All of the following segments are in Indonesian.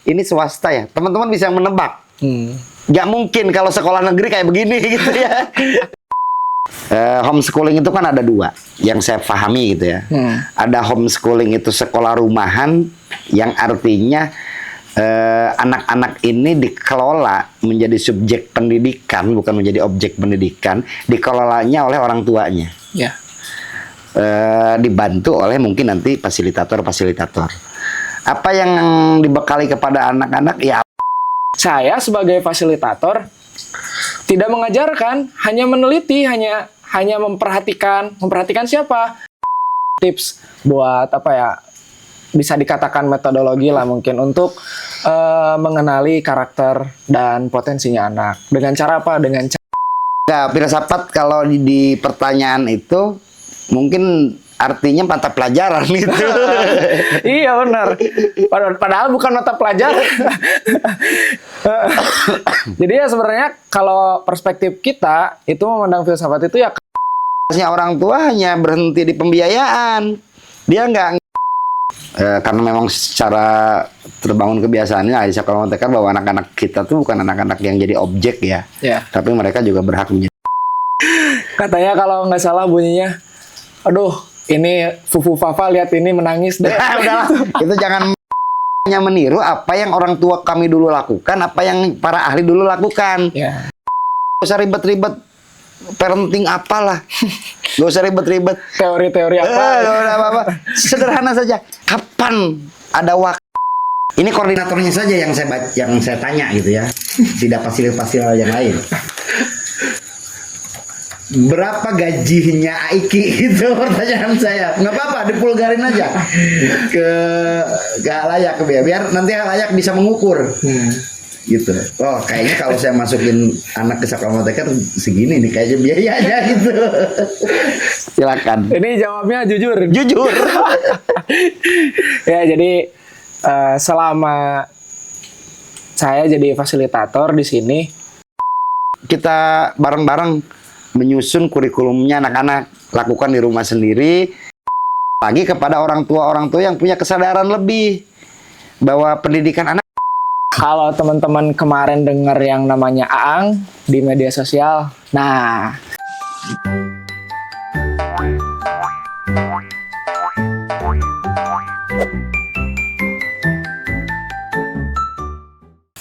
ini swasta ya. Teman-teman bisa menebak. Gak mungkin kalau sekolah negeri kayak begini gitu ya. Homeschooling itu kan ada dua yang saya pahami gitu ya. Ada homeschooling itu sekolah rumahan yang artinya anak-anak ini dikelola menjadi subjek pendidikan, bukan menjadi objek pendidikan, dikelolanya oleh orang tuanya. Ya. Dibantu oleh mungkin nanti fasilitator-fasilitator. Apa yang dibekali kepada anak-anak ya. Saya sebagai fasilitator tidak mengajarkan, hanya meneliti, hanya memperhatikan siapa. Tips buat apa ya? Bisa dikatakan metodologi lah mungkin untuk mengenali karakter dan potensinya anak. Dengan cara apa? Dengan Nggak, filsafat kalau di pertanyaan itu mungkin artinya mata pelajaran gitu. Iya benar. Padahal bukan mata pelajaran. Jadi ya sebenarnya kalau perspektif kita itu memandang filsafat itu ya Orang tua hanya berhenti di pembiayaan. Dia nggak karena memang secara terbangun kebiasaannya di sekolah TK bahwa anak-anak kita tuh bukan anak-anak yang jadi objek ya. Tapi mereka juga berhak menjadi. Katanya kalau nggak salah bunyinya, aduh ini Fufu Fafa lihat ini menangis deh. Udahlah, itu jangan hanya meniru apa yang orang tua kami dulu lakukan, apa yang para ahli dulu lakukan. Gak usah ribet-ribet parenting apalah. Gak usah ribet-ribet teori-teori apa. Sederhana saja. Kapan ada waktu? Ini koordinatornya saja yang saya tanya gitu ya. Tidak fasil-fasil yang lain. Berapa gajinya Aiki itu pertanyaan saya. Nggak apa-apa, dipulgarin aja ke halayak biar nanti halayak bisa mengukur. Gitu. Oh, kayaknya kalau saya masukin anak ke sekolah TK segini nih kayaknya biayanya gitu. Silakan. Ini jawabnya jujur. Ya, jadi selama saya jadi fasilitator di sini, kita bareng-bareng menyusun kurikulumnya anak-anak, lakukan di rumah sendiri. Lagi kepada orang tua yang punya kesadaran lebih bahwa pendidikan anak. Kalau teman-teman kemarin dengar yang namanya Aang di media sosial, nah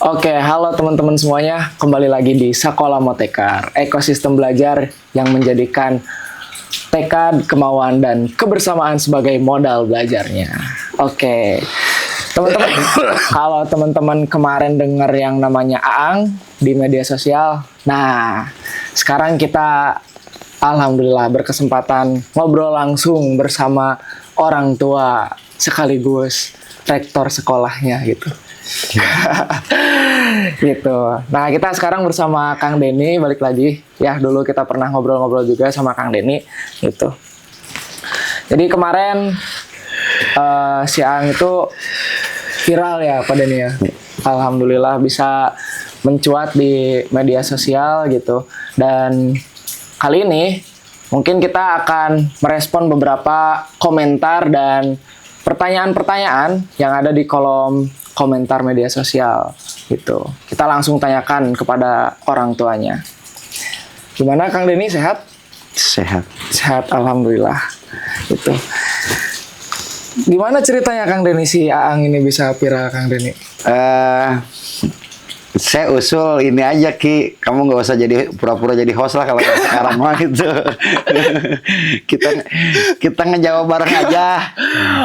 Oke, halo teman-teman semuanya, kembali lagi di Sekolah Motekar, ekosistem belajar yang menjadikan tekad, kemauan, dan kebersamaan sebagai modal belajarnya. Oke, teman-teman, kalau teman-teman kemarin dengar yang namanya Aang di media sosial, nah sekarang kita alhamdulillah berkesempatan ngobrol langsung bersama orang tua sekaligus rektor sekolahnya gitu. Gitu. Nah, kita sekarang bersama Kang Denny, balik lagi. Ya, dulu kita pernah ngobrol-ngobrol juga sama Kang Denny gitu. Jadi kemarin si Aang itu viral ya Pak Denny ya. Alhamdulillah bisa mencuat di media sosial gitu. Dan kali ini mungkin kita akan merespon beberapa komentar dan pertanyaan-pertanyaan yang ada di kolom komentar media sosial gitu. Kita langsung tanyakan kepada orang tuanya. Gimana Kang Denny, sehat? Sehat, alhamdulillah. Gitu. Gimana ceritanya Kang Denny si Aang ini bisa viral Kang Denny? Saya usul ini aja Ki, kamu nggak usah jadi pura-pura jadi host lah kalau sekarang mah gitu. kita ngejawab bareng aja.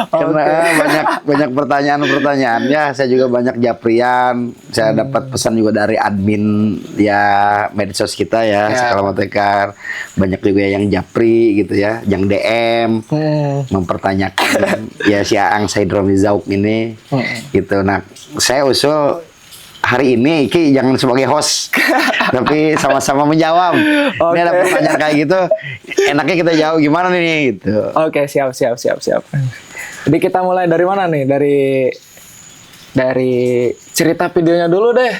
Karena banyak pertanyaan ya. Saya juga banyak japrian. Saya dapat pesan juga dari admin ya medsos kita ya, Sekolah Motekar. Banyak juga yang japri gitu ya, yang DM mempertanyakan ya si Aang Saidromi Zauk ini gitu. Nah, saya usul hari ini Ki jangan sebagai host tapi sama-sama menjawab. Ini ada pertanyaan kayak gitu, enaknya kita jawab gimana nih gitu. Oke, siap. Jadi kita mulai dari mana nih? Dari cerita videonya dulu deh.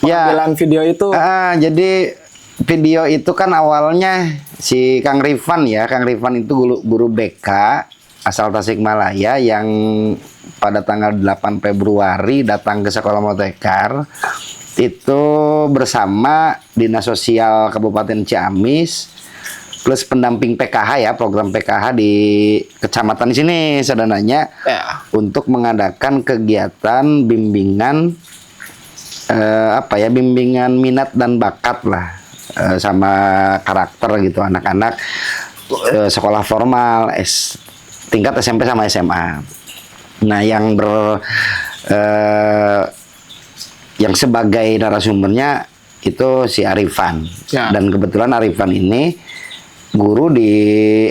Pengambilan video itu. Jadi video itu kan awalnya si Kang Rifan itu guru BK asal Tasikmalaya yang pada tanggal 8 Februari datang ke Sekolah Motekar itu bersama Dinas Sosial Kabupaten Ciamis plus pendamping PKH ya, program PKH di kecamatan di sini saudaranya untuk mengadakan kegiatan bimbingan bimbingan minat dan bakat lah sama karakter gitu anak-anak sekolah formal tingkat SMP sama SMA. Nah, yang sebagai narasumbernya itu si Arifan. Dan kebetulan Arifan ini guru di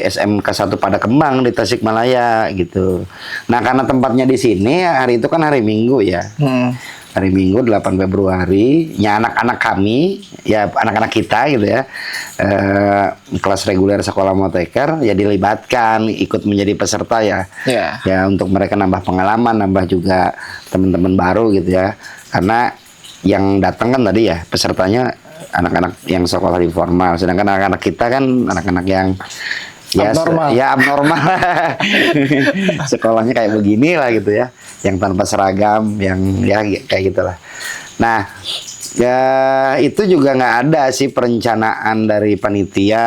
SMK 1 Padakembang di Tasikmalaya gitu. Nah, karena tempatnya di sini hari itu kan hari Minggu ya. Hari Minggu 8 Februari, ya anak-anak kami, ya anak-anak kita gitu ya, kelas reguler Sekolah Motekar ya dilibatkan ikut menjadi peserta ya. Ya untuk mereka nambah pengalaman, nambah juga teman-teman baru gitu ya. Karena yang datang kan tadi ya pesertanya anak-anak yang sekolah di formal, sedangkan anak-anak kita kan anak-anak yang abnormal. Sekolahnya kayak begini lah gitu ya, yang tanpa seragam, yang ya kayak gitulah. Nah, ya itu juga nggak ada sih perencanaan dari panitia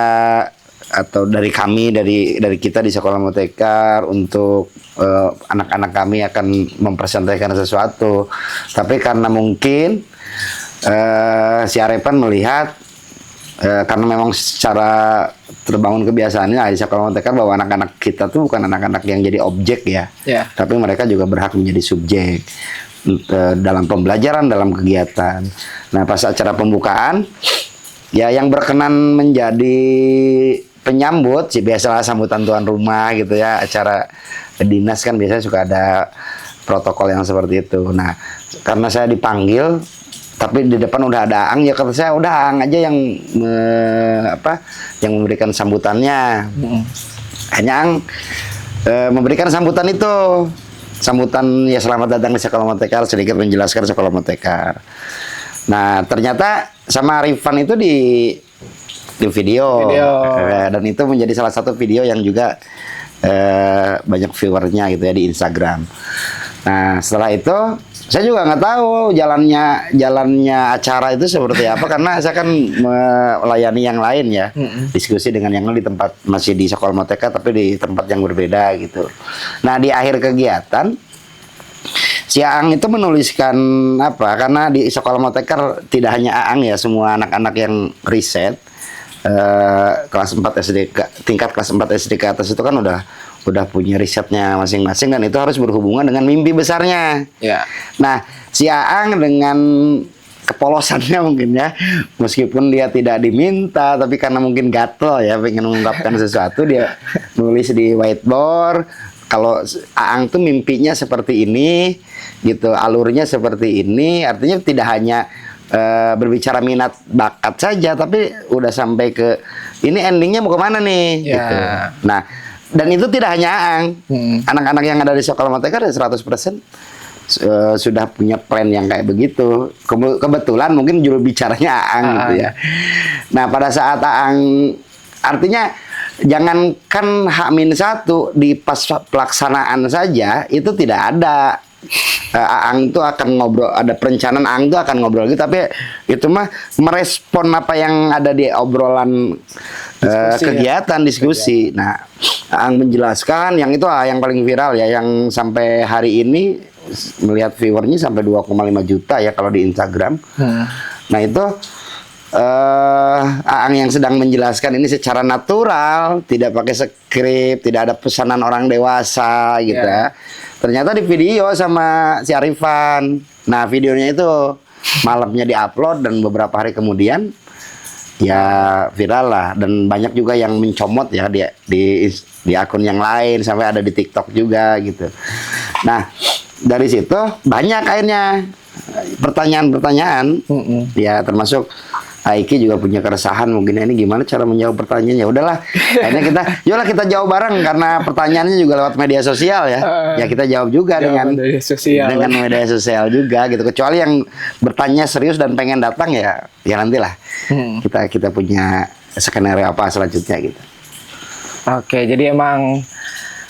atau dari kami, dari kita di Sekolah Motekar untuk anak-anak kami akan mempresentasikan sesuatu. Tapi karena mungkin si Arifan melihat karena memang secara terbangun kebiasaannya di Sekolah Motekar bahwa anak-anak kita tuh bukan anak-anak yang jadi objek ya, tapi mereka juga berhak menjadi subjek dalam pembelajaran, dalam kegiatan. Nah, pas acara pembukaan ya yang berkenan menjadi penyambut sih biasalah sambutan tuan rumah gitu ya, acara dinas kan biasanya suka ada protokol yang seperti itu. Nah, karena saya dipanggil tapi di depan udah ada Aang, ya kata saya udah Aang aja yang yang memberikan sambutannya. Hanya Aang memberikan sambutan itu, sambutan ya selamat datang di Sekolah Motekar, sedikit menjelaskan Sekolah Motekar. Nah, ternyata sama Arifan itu di video. Dan itu menjadi salah satu video yang juga banyak viewernya gitu ya di Instagram. Nah, setelah itu saya juga nggak tahu jalannya acara itu seperti apa karena saya kan melayani yang lain ya, diskusi dengan yang lain di tempat masih di Sekolah Motekar tapi di tempat yang berbeda gitu. Nah, di akhir kegiatan si Aang itu menuliskan karena di Sekolah Motekar tidak hanya Aang ya, semua anak-anak yang riset kelas 4 SD tingkat kelas 4 SD ke atas itu kan udah punya risetnya masing-masing dan itu harus berhubungan dengan mimpi besarnya. Nah, si Aang dengan kepolosannya mungkin ya, meskipun dia tidak diminta tapi karena mungkin gatel ya pengen mengungkapkan sesuatu, dia nulis di whiteboard kalau Aang tuh mimpinya seperti ini gitu, alurnya seperti ini, artinya tidak hanya berbicara minat bakat saja tapi udah sampai ke ini endingnya mau kemana nih gitu. Nah, dan itu tidak hanya Aang, anak-anak yang ada di Sekolah Motekar 100% sudah punya plan yang kayak begitu. Kebetulan mungkin juru bicaranya Aang gitu ya. Nah, pada saat Aang, artinya jangankan H-1 di pas pelaksanaan saja itu tidak ada. Aang itu akan ngobrol, ada perencanaan Aang itu akan ngobrol gitu, tapi itu mah merespon apa yang ada di obrolan kegiatan diskusi. Nah, Aang menjelaskan yang itu yang paling viral ya, yang sampai hari ini melihat viewernya sampai 2,5 juta ya kalau di Instagram. Nah, itu Aang yang sedang menjelaskan ini secara natural, tidak pakai skrip, tidak ada pesanan orang dewasa gitu ya. Ternyata di video sama si Arifan. Nah, videonya itu malamnya diupload dan beberapa hari kemudian ya viral lah, dan banyak juga yang mencomot ya di akun yang lain, sampai ada di TikTok juga gitu. Nah, dari situ banyak akhirnya pertanyaan-pertanyaan. Ya, termasuk Aiki juga punya keresahan mungkin ini gimana cara menjawab pertanyaannya. Udahlah, akhirnya kita jawab bareng karena pertanyaannya juga lewat media sosial ya. Ya kita jawab juga dengan media sosial juga gitu. Kecuali yang bertanya serius dan pengen datang ya nantilah kita punya skenario apa selanjutnya gitu. Oke, jadi emang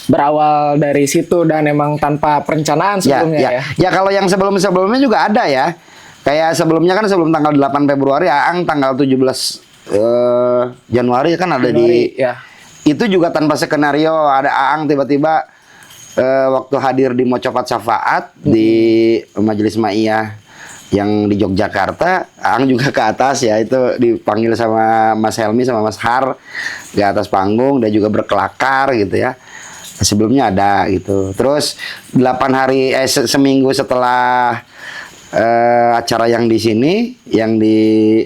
berawal dari situ dan emang tanpa perencanaan sebelumnya ya. Ya kalau yang sebelum-sebelumnya juga ada ya. Kayak sebelumnya kan sebelum tanggal 8 Februari, Aang tanggal 17 Januari kan ada Januari, di ya. itu juga tanpa skenario, ada Aang tiba-tiba waktu hadir di Mocopat Syafaat di Majelis Ma'iyah yang di Yogyakarta, Aang juga ke atas ya, itu dipanggil sama Mas Helmi sama Mas Har di atas panggung, dia juga berkelakar gitu ya. Sebelumnya ada gitu. Terus 8 hari seminggu setelah acara yang di sini, yang di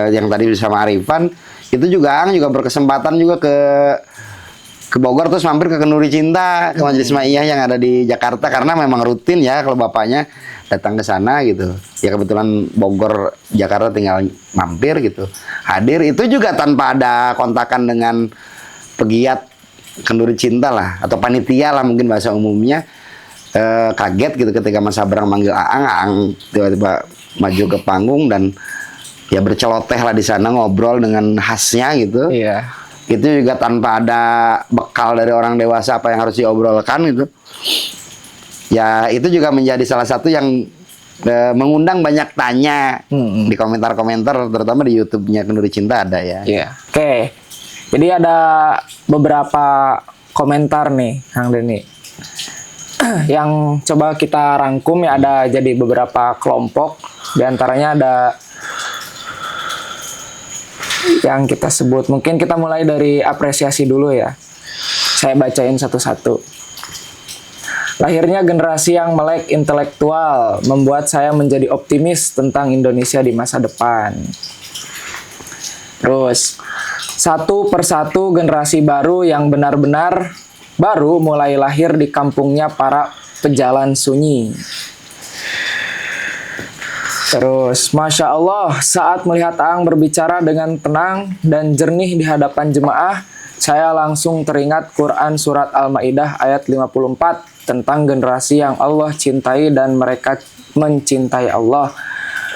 yang tadi bersama Arifan, itu juga Aang juga berkesempatan juga ke Bogor, terus mampir ke Kenduri Cinta, ke Majelis Ma'iyah yang ada di Jakarta, karena memang rutin ya kalau bapaknya datang ke sana gitu. Ya kebetulan Bogor Jakarta tinggal mampir gitu. Hadir itu juga tanpa ada kontakan dengan pegiat Kenduri Cinta lah, atau panitia lah mungkin bahasa umumnya. Kaget gitu ketika Mas Abrang manggil Aang tiba-tiba maju ke panggung dan ya berceloteh lah di sana, ngobrol dengan khasnya gitu. Iya. Itu juga tanpa ada bekal dari orang dewasa apa yang harus diobrolkan gitu. Ya itu juga menjadi salah satu yang mengundang banyak tanya di komentar-komentar, terutama di YouTube-nya Kenduri Cinta ada ya. Iya. Oke. Jadi ada beberapa komentar nih, Kang Denny. Yang coba kita rangkum ya, ada jadi beberapa kelompok. Di antaranya ada yang kita sebut, mungkin kita mulai dari apresiasi dulu ya. Saya bacain satu-satu. Lahirnya generasi yang melek intelektual membuat saya menjadi optimis tentang Indonesia di masa depan. Terus, satu persatu generasi baru yang benar-benar baru mulai lahir di kampungnya para pejalan sunyi. Terus, Masya Allah, saat melihat Aang berbicara dengan tenang dan jernih di hadapan jemaah, saya langsung teringat Quran Surat Al-Ma'idah ayat 54 tentang generasi yang Allah cintai dan mereka mencintai Allah.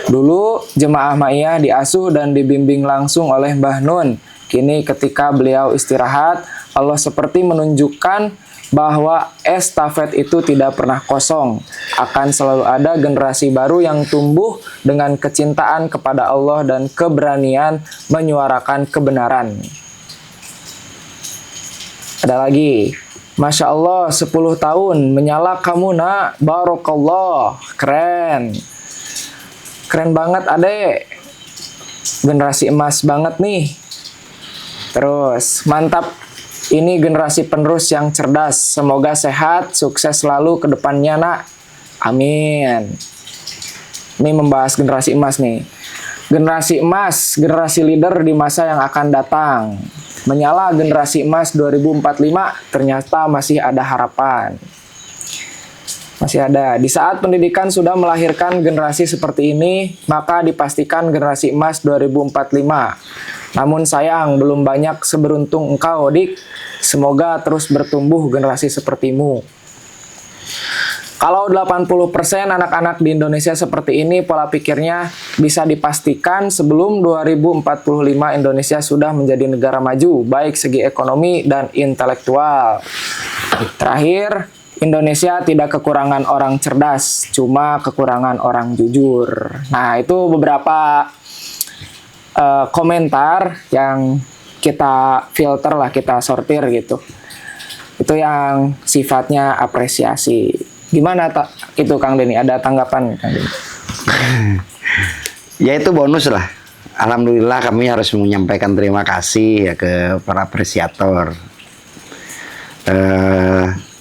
Dulu, jemaah Ma'iyah diasuh dan dibimbing langsung oleh Mbah Nun. Kini ketika beliau istirahat, Allah seperti menunjukkan bahwa estafet itu tidak pernah kosong. Akan selalu ada generasi baru yang tumbuh dengan kecintaan kepada Allah dan keberanian menyuarakan kebenaran. Ada lagi. Masya Allah, 10 tahun menyala kamu nak, barokallah. Keren. Keren banget adek. Generasi emas banget nih. Terus, mantap. Ini generasi penerus yang cerdas. Semoga sehat, sukses selalu ke depannya, nak. Amin. Ini membahas generasi emas nih. Generasi emas, generasi leader di masa yang akan datang. Menyala generasi emas 2045, ternyata masih ada harapan. Masih ada. Di saat pendidikan sudah melahirkan generasi seperti ini, maka dipastikan generasi emas 2045. Namun sayang, belum banyak seberuntung engkau, Dik. Semoga terus bertumbuh generasi sepertimu. Kalau 80% anak-anak di Indonesia seperti ini, pola pikirnya bisa dipastikan sebelum 2045 Indonesia sudah menjadi negara maju, baik segi ekonomi dan intelektual. Terakhir, Indonesia tidak kekurangan orang cerdas, cuma kekurangan orang jujur. Nah, itu beberapa komentar yang kita filter lah, kita sortir gitu. Itu yang sifatnya apresiasi. Gimana itu Kang Denny? Ada tanggapan Kang Denny? Ya itu bonus lah. Alhamdulillah kami harus menyampaikan terima kasih ya ke para apresiator.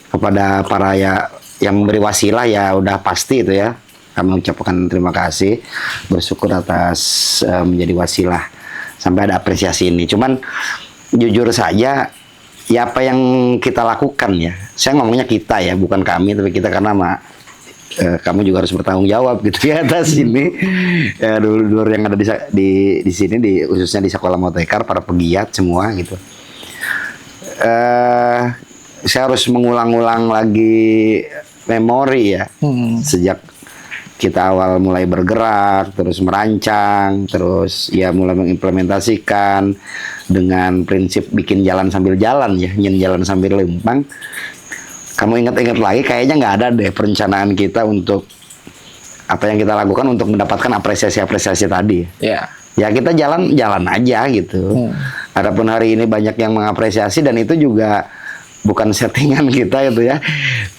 Kepada para ya yang memberi wasilah ya udah pasti itu ya. Kami ucapkan terima kasih, bersyukur atas menjadi wasilah sampai ada apresiasi ini. Cuman jujur saja, ya apa yang kita lakukan ya, saya ngomongnya kita ya, bukan kami, tapi kita karena kamu juga harus bertanggung jawab gitu ya atas ini. Dulur-dulur yang ada di sini, khususnya di Sekolah Motekar, para pegiat semua gitu. Saya harus mengulang-ulang lagi memori ya, sejak kita awal mulai bergerak, terus merancang, terus ya mulai mengimplementasikan, dengan prinsip bikin jalan sambil jalan ya, nyen jalan sambil lempang. Kamu ingat-ingat lagi, kayaknya nggak ada deh perencanaan kita untuk apa yang kita lakukan untuk mendapatkan apresiasi-apresiasi tadi. Ya. Ya kita jalan-jalan aja gitu. Adapun hari ini banyak yang mengapresiasi dan itu juga bukan settingan kita gitu ya.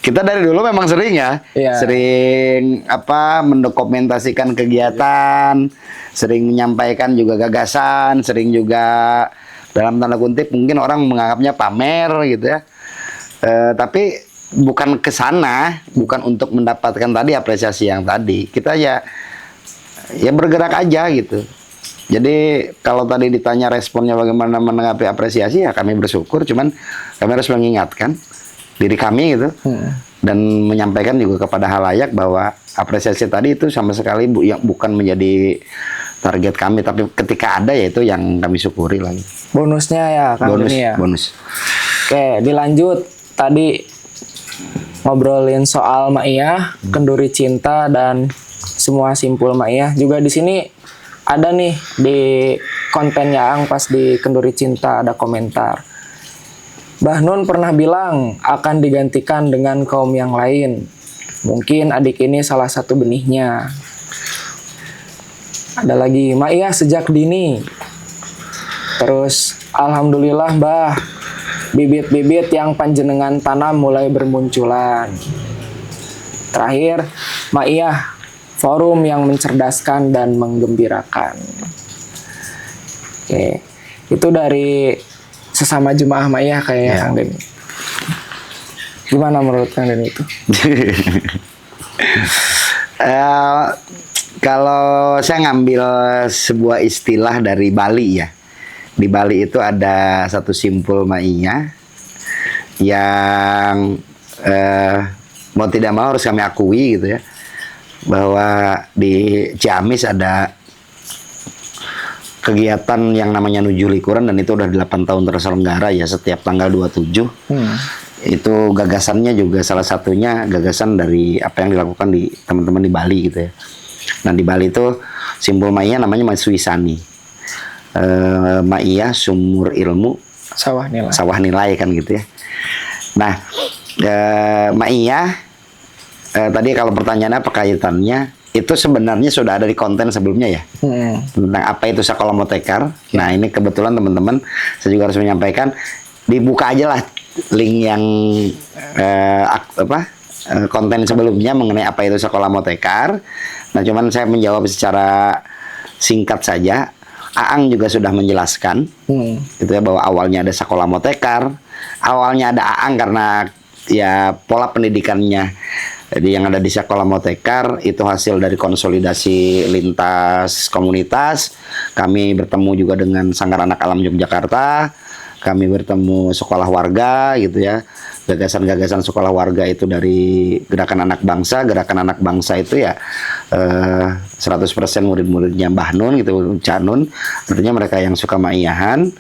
Kita dari dulu memang sering ya, sering mendokumentasikan kegiatan, sering menyampaikan juga gagasan, sering juga dalam tanda kutip mungkin orang menganggapnya pamer gitu ya. Tapi bukan ke sana, bukan untuk mendapatkan tadi apresiasi yang tadi. Kita ya bergerak aja gitu. Jadi kalau tadi ditanya responnya bagaimana menanggapi apresiasi, ya kami bersyukur, cuman kami harus mengingatkan diri kami gitu dan menyampaikan juga kepada halayak bahwa apresiasi tadi itu sama sekali bukan menjadi target kami, tapi ketika ada ya itu yang kami syukuri lagi. Bonusnya ya Kang Deni ya. Bonus. Oke, dilanjut tadi ngobrolin soal Maiyah, kenduri cinta dan semua simpul Maiyah. Juga di sini ada nih di konten Yaang pas di kenduri cinta ada komentar. Mbah Nun pernah bilang akan digantikan dengan kaum yang lain. Mungkin adik ini salah satu benihnya. Ada lagi, Maiyah sejak dini. Terus, alhamdulillah Mbah, bibit-bibit yang panjenengan tanam mulai bermunculan. Terakhir, Maiyah, forum yang mencerdaskan dan menggembirakan. Oke, itu dari sesama jemaah Maiyah kayak Kang Deni. Gimana menurut Kang Deni itu? Kalau saya ngambil sebuah istilah dari Bali ya. Di Bali itu ada satu simpul Maiyah yang mau tidak mau harus kami akui gitu ya, bahwa di Ciamis ada kegiatan yang namanya Nuju Likuran dan itu udah 8 tahun terselenggara ya setiap tanggal 27. Itu gagasannya juga salah satunya gagasan dari apa yang dilakukan di teman-teman di Bali gitu ya. Nah di Bali itu simpul Maiyah namanya Masuisani. Maiyah sumur ilmu sawah nilai kan gitu ya. Nah Maiyah tadi kalau pertanyaannya apa kaitannya, itu sebenarnya sudah ada di konten sebelumnya ya, tentang apa itu Sekolah Motekar. Nah ini kebetulan teman-teman saya juga harus menyampaikan, dibuka aja lah link yang konten sebelumnya mengenai apa itu Sekolah Motekar. Nah cuman saya menjawab secara singkat saja. Aang juga sudah menjelaskan gitu ya, bahwa awalnya ada Sekolah Motekar, awalnya ada Aang karena ya pola pendidikannya. Jadi yang ada di Sekolah Motekar itu hasil dari konsolidasi lintas komunitas. Kami bertemu juga dengan Sanggar Anak Alam Yogyakarta. Kami bertemu sekolah warga gitu ya. Gagasan-gagasan sekolah warga itu dari Gerakan Anak Bangsa. Gerakan Anak Bangsa itu ya 100% murid-muridnya Mbah Nun gitu, Cak Nun. Artinya mereka yang suka maiyahan.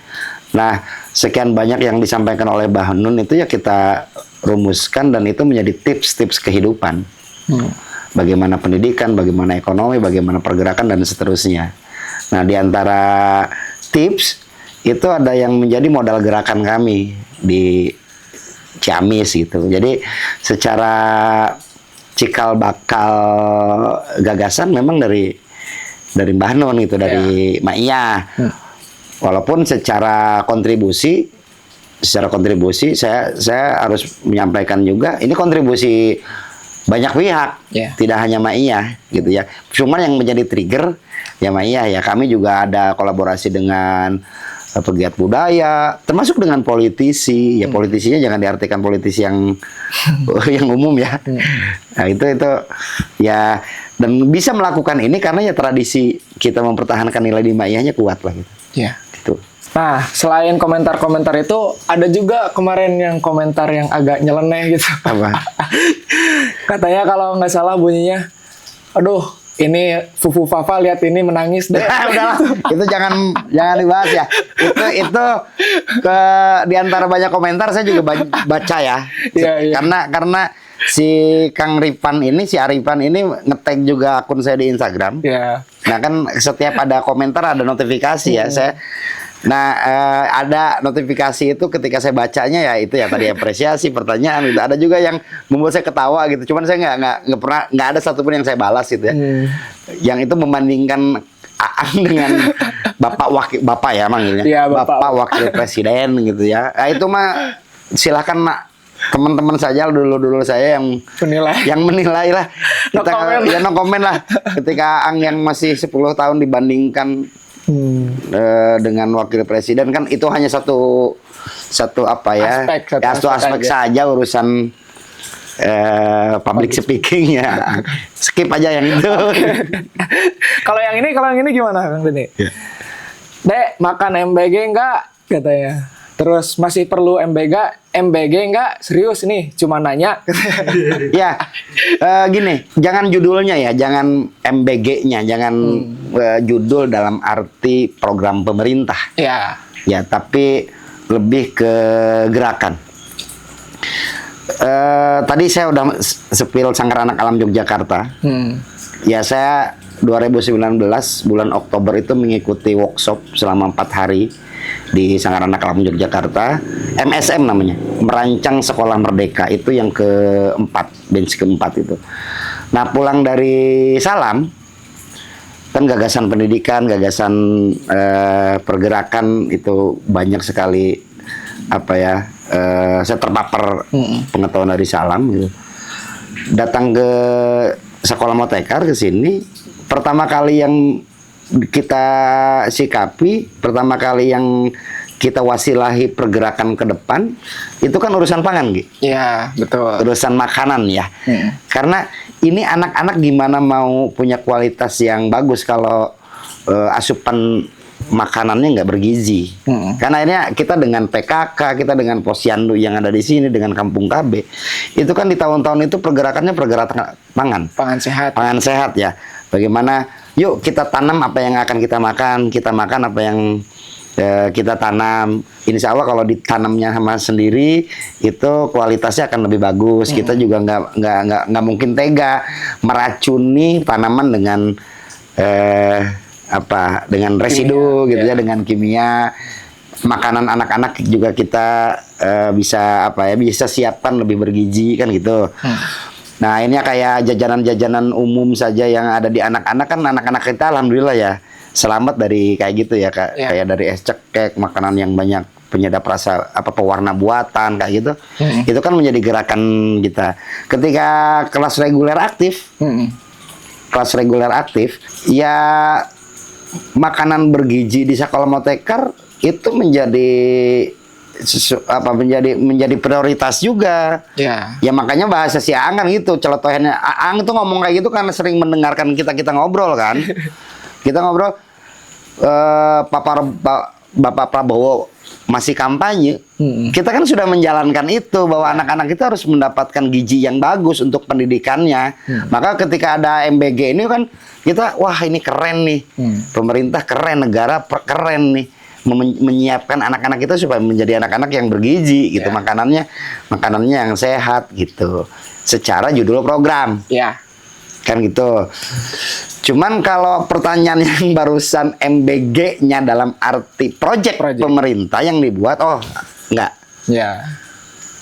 Nah, sekian banyak yang disampaikan oleh Mbah Nun itu ya kita rumuskan dan itu menjadi tips-tips kehidupan. Bagaimana pendidikan, bagaimana ekonomi, bagaimana pergerakan dan seterusnya. Nah, di antara tips itu ada yang menjadi modal gerakan kami di Ciamis gitu. Jadi secara cikal bakal gagasan memang dari Mbah Nun gitu, dari Maiyah. Walaupun secara kontribusi saya harus menyampaikan juga ini kontribusi banyak pihak, tidak hanya Maiyah gitu ya. Cuma yang menjadi trigger ya Maiyah ya. Kami juga ada kolaborasi dengan pegiat budaya, termasuk dengan politisi. Ya politisinya jangan diartikan politisi yang yang umum ya. Nah, itu ya, dan bisa melakukan ini karena ya tradisi kita mempertahankan nilai di Maiyahnya kuat lah gitu. Ya. Gitu. Nah, selain komentar-komentar itu, ada juga kemarin yang komentar yang agak nyeleneh gitu. Apa? Katanya kalau nggak salah bunyinya, aduh, ini Fufu Fafa lihat ini menangis deh. Udahlah, itu jangan dibahas ya. Itu di antara banyak komentar saya juga baca ya. Iya. Karena si Kang Ripan ini, si Arifan ini nge-tag juga akun saya di Instagram. Iya. Nah kan setiap ada komentar ada notifikasi ya. Nah, ada notifikasi itu ketika saya bacanya ya itu ya tadi apresiasi pertanyaan gitu. Ada juga yang membuat saya ketawa gitu. Cuman saya nggak pernah, nggak ada satupun yang saya balas gitu ya. Yang itu membandingkan Aang dengan bapak ya manggilnya. Iya, bapak wakil presiden gitu ya. Nah, itu mah silakan teman-teman saja dulu saya yang menilai lah. No comment. Ya no comment lah. Ketika Aang yang masih 10 tahun dibandingkan dengan wakil presiden kan itu hanya satu apa ya, satu aspek saja urusan public speaking ya. Skip aja yang itu. Kalau yang ini gimana Kang Deni? Dek, makan MBG enggak katanya. Terus masih perlu MBG enggak? Serius nih, cuma nanya. Ya, gini, jangan judulnya ya, jangan MBG-nya, jangan judul dalam arti program pemerintah. Ya. Ya, tapi lebih ke gerakan. Tadi saya udah sepil Sanggar Anak Alam Yogyakarta. Ya, saya 2019 bulan Oktober itu mengikuti workshop selama 4 hari di Sanggar Anak Alam Yogyakarta, MSM namanya, Merancang Sekolah Merdeka, itu yang keempat, bench keempat itu. Nah, pulang dari Salam, kan gagasan pendidikan, gagasan pergerakan itu banyak sekali apa ya, saya terpapar pengetahuan dari Salam gitu. Datang ke Sekolah Motekar ke sini, pertama kali yang kita sikapi, pertama kali yang kita wasilahi pergerakan ke depan, itu kan urusan pangan, Gi. Iya, betul. Urusan makanan ya. Karena ini anak-anak gimana mau punya kualitas yang bagus kalau asupan makanannya nggak bergizi. Karena akhirnya kita dengan PKK, kita dengan Posyandu yang ada di sini, dengan Kampung KB, itu kan di tahun-tahun itu pergerakannya pergerakan pangan. Pangan sehat. Pangan sehat ya. Bagaimana, yuk kita tanam apa yang akan kita makan apa yang kita tanam. Insya Allah kalau ditanamnya sama sendiri itu kualitasnya akan lebih bagus. Kita juga nggak mungkin tega meracuni tanaman dengan dengan residu kimia, gitu ya, dengan kimia. Makanan anak-anak juga kita bisa siapkan lebih bergizi kan gitu. Nah, ini kayak jajanan-jajanan umum saja yang ada di anak-anak, kan anak-anak kita alhamdulillah ya selamat dari kayak gitu ya, Kak. Ya. Kayak dari es cekek, makanan yang banyak penyedap rasa, pewarna buatan kayak gitu. Itu kan menjadi gerakan kita. Ketika kelas reguler aktif, ya makanan bergizi di Sekolah Motekar itu menjadi prioritas juga. Ya. Ya makanya bahasa si Aang kan gitu, celotehannya. Aang itu ngomong kayak gitu karena sering mendengarkan kita ngobrol kan. Kita ngobrol, Bapak Prabowo masih kampanye. Kita kan sudah menjalankan itu, bahwa anak-anak kita harus mendapatkan gizi yang bagus untuk pendidikannya. Maka ketika ada MBG ini kan kita, wah ini keren nih, pemerintah keren, negara keren nih, menyiapkan anak-anak kita supaya menjadi anak-anak yang bergizi gitu, makanannya yang sehat gitu, secara judul program, kan gitu. Cuman kalau pertanyaan yang barusan MBG-nya dalam arti project pemerintah yang dibuat, enggak. Ya.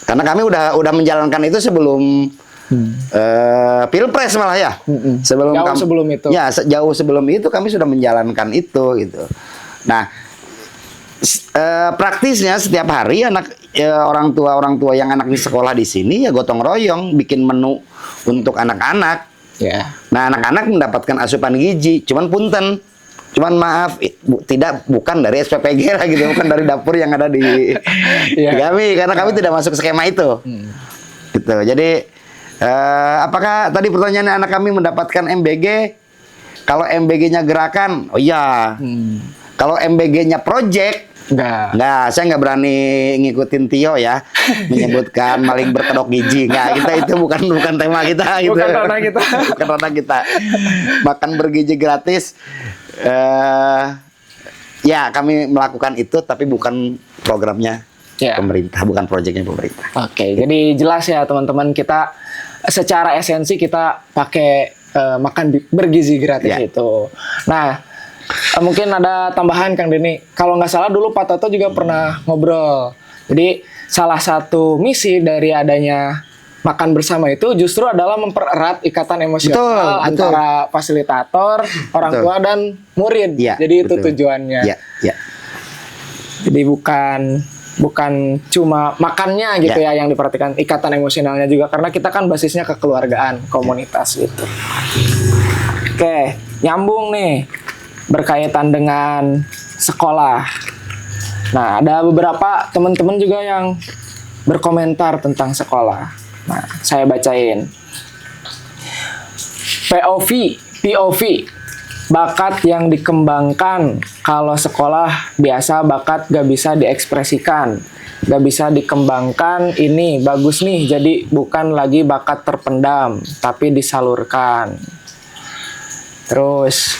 Karena kami udah menjalankan itu sebelum Pilpres malah ya. Sebelum itu. Ya, jauh sebelum itu kami sudah menjalankan itu gitu. Nah, praktisnya setiap hari orang tua yang anak di sekolah di sini ya gotong royong bikin menu untuk anak-anak. Ya. Nah, anak-anak mendapatkan asupan gizi. Cuman maaf, bukan dari SPPG lah gitu, bukan dari dapur yang ada di kami, karena kami tidak masuk skema itu. Gitu. Jadi apakah tadi pertanyaannya anak kami mendapatkan MBG? Kalau MBG-nya gerakan, oh iya. Kalau MBG-nya project, Nggak, saya nggak berani ngikutin Tio ya, menyebutkan maling berkedok gizi. Nggak, itu bukan tema kita gitu. Bukan ranah kita. Bukan ranah kita. Makan bergizi gratis. Ya, kami melakukan itu, tapi bukan programnya pemerintah, bukan proyeknya pemerintah. Oke, jadi jelas ya teman-teman, kita secara esensi kita pakai makan bergizi gratis itu. Nah, Mungkin ada tambahan Kang Denny. Kalau nggak salah dulu Pak Toto juga pernah ngobrol. Jadi salah satu misi dari adanya makan bersama itu justru adalah mempererat ikatan emosional Betul. antara fasilitator, orang Betul. tua dan murid. Iya, Jadi itu betul. tujuannya. Ya, ya. Jadi bukan cuma makannya gitu ya yang diperhatikan, ikatan emosionalnya juga karena kita kan basisnya kekeluargaan, komunitas gitu. Oke, nyambung nih berkaitan dengan sekolah. Nah, ada beberapa teman-teman juga yang berkomentar tentang sekolah. Nah, saya bacain. POV, bakat yang dikembangkan. Kalau sekolah biasa bakat gak bisa diekspresikan, gak bisa dikembangkan. Ini bagus nih, jadi bukan lagi bakat terpendam, tapi disalurkan. Terus,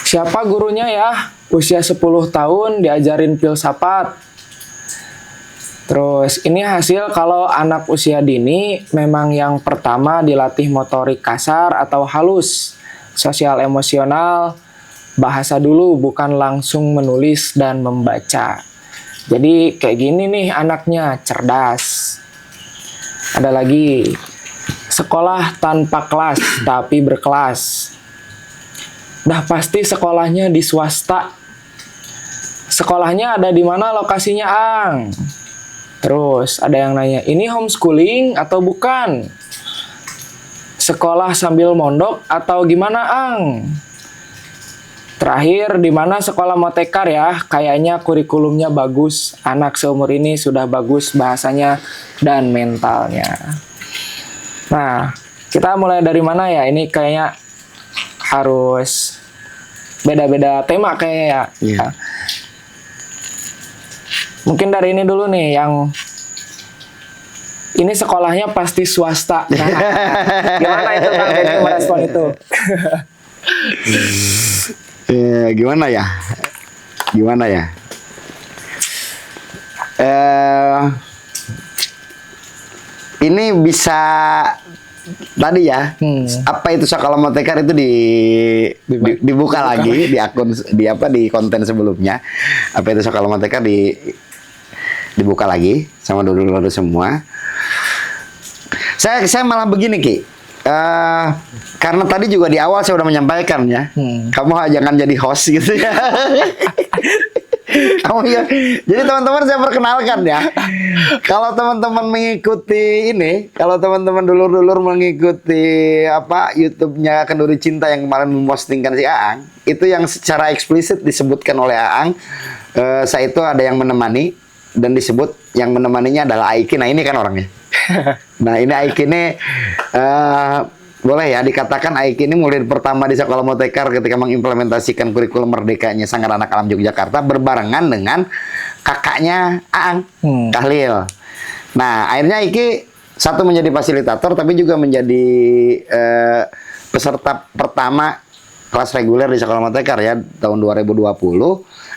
siapa gurunya ya? Usia 10 tahun diajarin filsafat. Terus ini hasil kalau anak usia dini memang yang pertama dilatih motorik kasar atau halus, sosial emosional, bahasa dulu bukan langsung menulis dan membaca. Jadi kayak gini nih anaknya, cerdas. Ada lagi, sekolah tanpa kelas tapi berkelas. Dah pasti sekolahnya di swasta. Sekolahnya ada di mana lokasinya, Ang? Terus ada yang nanya, ini homeschooling atau bukan? Sekolah sambil mondok atau gimana, Ang? Terakhir, di mana sekolah motekar ya? Kayaknya kurikulumnya bagus. Anak seumur ini sudah bagus bahasanya dan mentalnya. Nah, kita mulai dari mana ya? Ini kayaknya harus beda-beda tema kayaknya ya. Iya. Mungkin dari ini dulu nih, yang ini sekolahnya pasti swasta. Nah, gimana itu Kang Denny merespon itu? Gimana ya? Gimana ya? Ini bisa tadi ya. Apa itu sekolah motekar itu dibuka lagi di akun di konten sebelumnya. Apa itu sekolah motekar dibuka lagi sama dulu semua. Saya malah begini Ki. Karena tadi juga di awal saya udah menyampaikan ya. Kamu jangan jadi host gitu ya. Kamu ya. Jadi teman-teman saya perkenalkan ya. Kalau teman-teman mengikuti ini, kalau teman-teman dulur-dulur mengikuti apa YouTube-nya Kenduri Cinta yang kemarin mempostingkan si Aang, itu yang secara eksplisit disebutkan oleh Aang, saya itu ada yang menemani dan disebut yang menemaninya adalah Aiki. Nah ini kan orangnya. Nah ini Aiki ini boleh ya dikatakan Aiki ini mulai pertama di sekolah motekar ketika mengimplementasikan kurikulum merdekanya Sanggar Anak Alam Yogyakarta berbarengan dengan kakaknya Aang, Kahlil. Nah akhirnya Aiki satu menjadi fasilitator tapi juga menjadi peserta pertama kelas reguler di sekolah motekar ya tahun 2020.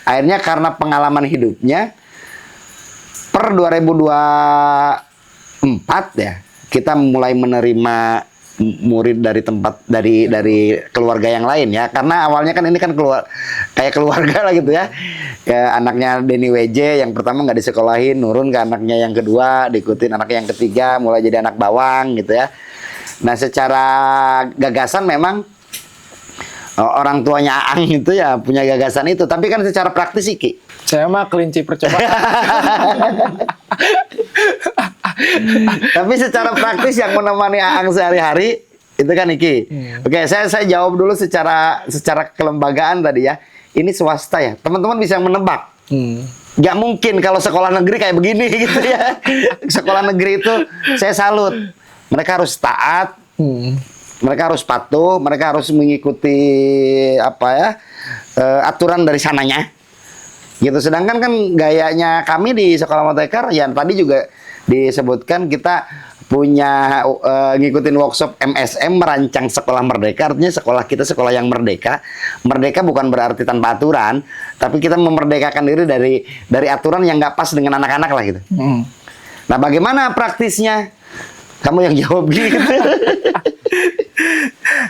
Akhirnya karena pengalaman hidupnya per 2024 ya kita mulai menerima murid dari keluarga yang lain ya, karena awalnya kan ini kan kayak keluarga lah gitu ya. Anaknya Denny WJ yang pertama nggak disekolahin, nurun ke anaknya yang kedua, diikutin anaknya yang ketiga, mulai jadi anak bawang gitu ya. Nah secara gagasan memang orang tuanya Aang itu ya punya gagasan itu, tapi kan secara praktis sih Ki, saya mah kelinci percobaan. Tapi secara praktis yang menemani Aang sehari-hari itu kan Iki. Oke, saya jawab dulu secara kelembagaan tadi ya. Ini swasta ya. Teman-teman bisa menebak. Gak mungkin kalau sekolah negeri kayak begini gitu ya. Sekolah negeri itu saya salut. Mereka harus taat. Mereka harus patuh. Mereka harus mengikuti apa ya aturan dari sananya. Gitu. Sedangkan kan gayanya kami di sekolah motekar ya tadi juga disebutkan kita punya ngikutin workshop MSM merancang sekolah merdeka, artinya sekolah kita sekolah yang merdeka. Merdeka bukan berarti tanpa aturan, tapi kita memerdekakan diri dari aturan yang nggak pas dengan anak-anak lah gitu. Nah bagaimana praktisnya? Kamu yang jawab gitu.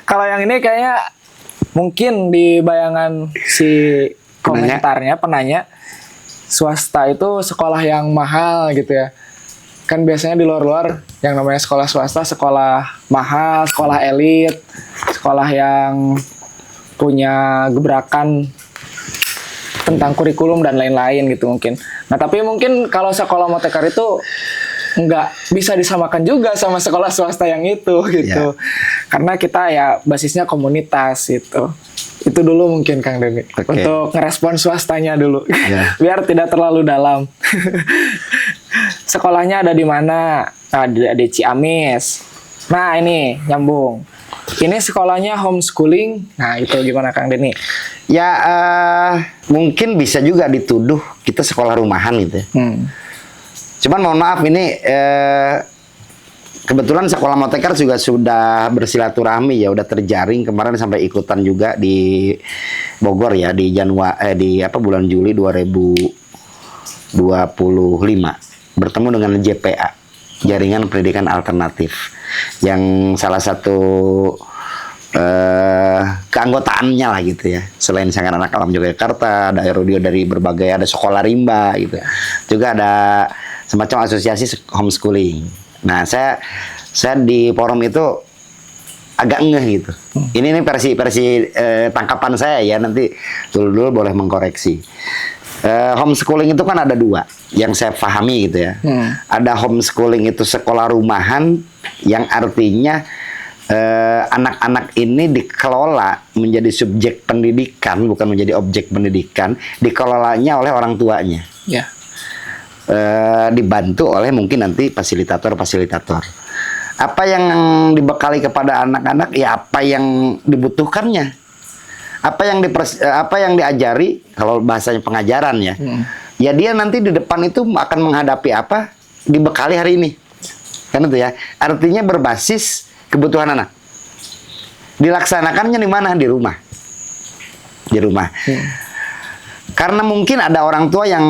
Kalau yang ini kayaknya mungkin di bayangan si komentarnya penanya swasta itu sekolah yang mahal gitu ya. Kan biasanya di luar-luar yang namanya sekolah swasta sekolah mahal, sekolah elit, sekolah yang punya gebrakan tentang kurikulum dan lain-lain gitu mungkin. Nah tapi mungkin kalau sekolah Moteker itu nggak bisa disamakan juga sama sekolah swasta yang itu gitu. Karena kita ya basisnya komunitas gitu. Itu dulu mungkin Kang Denny. Untuk ngerespon swastanya dulu. Biar tidak terlalu dalam. Sekolahnya ada di mana? Ada di Ciamis. Nah ini nyambung. Ini sekolahnya homeschooling. Nah itu gimana Kang Denny? Ya mungkin bisa juga dituduh kita sekolah rumahan gitu ya. Cuman mohon maaf ini kebetulan sekolah Moteker juga sudah bersilaturahmi ya, udah terjaring kemarin sampai ikutan juga di Bogor ya di bulan Juli 2025 bertemu dengan JPA, Jaringan Pendidikan Alternatif, yang salah satu keanggotaannya lah gitu ya. Selain Sanggar Anak Alam Yogyakarta, ada Erodio dari berbagai, ada sekolah rimba gitu. Juga ada semacam asosiasi homeschooling. Nah, saya di forum itu agak ngeh gitu. Ini versi tangkapan saya ya, nanti dulu boleh mengkoreksi. Homeschooling itu kan ada dua yang saya pahami gitu ya. Ada homeschooling itu sekolah rumahan yang artinya anak-anak ini dikelola menjadi subjek pendidikan, bukan menjadi objek pendidikan, dikelolanya oleh orang tuanya. Ya. Dibantu oleh mungkin nanti fasilitator. Apa yang dibekali kepada anak-anak ya apa yang dibutuhkannya, apa yang diajari, kalau bahasanya pengajaran ya, ya dia nanti di depan itu akan menghadapi apa dibekali hari ini, kan itu ya. Artinya berbasis kebutuhan anak. Dilaksanakannya di mana? Di rumah. Karena mungkin ada orang tua yang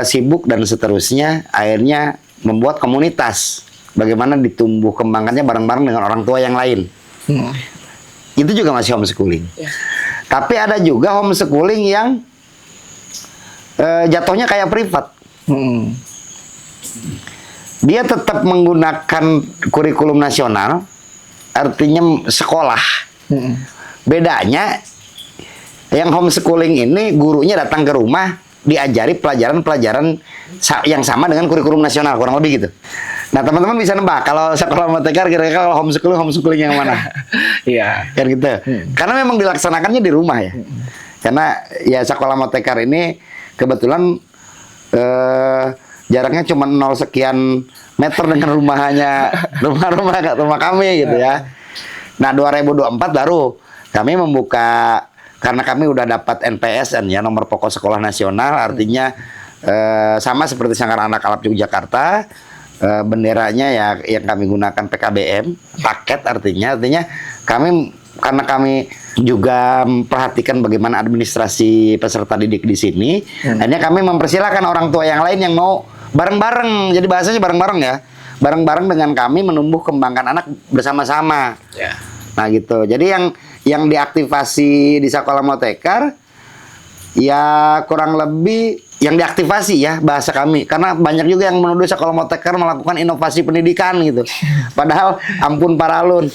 sibuk dan seterusnya, akhirnya membuat komunitas. Bagaimana ditumbuh kembangkannya bareng-bareng dengan orang tua yang lain. Itu juga masih homeschooling. Tapi ada juga homeschooling yang jatuhnya kayak privat. Dia tetap menggunakan kurikulum nasional, artinya sekolah. Bedanya yang homeschooling ini gurunya datang ke rumah, diajari pelajaran-pelajaran yang sama dengan kurikulum nasional, kurang lebih gitu. Nah, teman-teman bisa nebak kalau sekolah Moteker kira-kira kalau homeschooling yang mana? Iya. Kan gitu. Karena memang dilaksanakannya di rumah ya. Karena ya sekolah Moteker ini kebetulan jaraknya cuma 0 sekian meter dengan rumah kami gitu ya. Nah, 2024 baru kami membuka, karena kami udah dapat NPSN ya, nomor pokok sekolah nasional, artinya sama seperti Sanggar Anak Alam Yogyakarta, benderanya ya yang kami gunakan PKBM, paket artinya kami, karena kami juga memperhatikan bagaimana administrasi peserta didik di sini, akhirnya kami mempersilahkan orang tua yang lain yang mau bareng-bareng, jadi bahasanya bareng-bareng ya, bareng-bareng dengan kami menumbuh kembangkan anak bersama-sama. Nah gitu, jadi yang diaktifasi di sekolah Moteker ya kurang lebih yang diaktifasi ya bahasa kami, karena banyak juga yang menuduh sekolah Moteker melakukan inovasi pendidikan gitu. Padahal ampun paralun,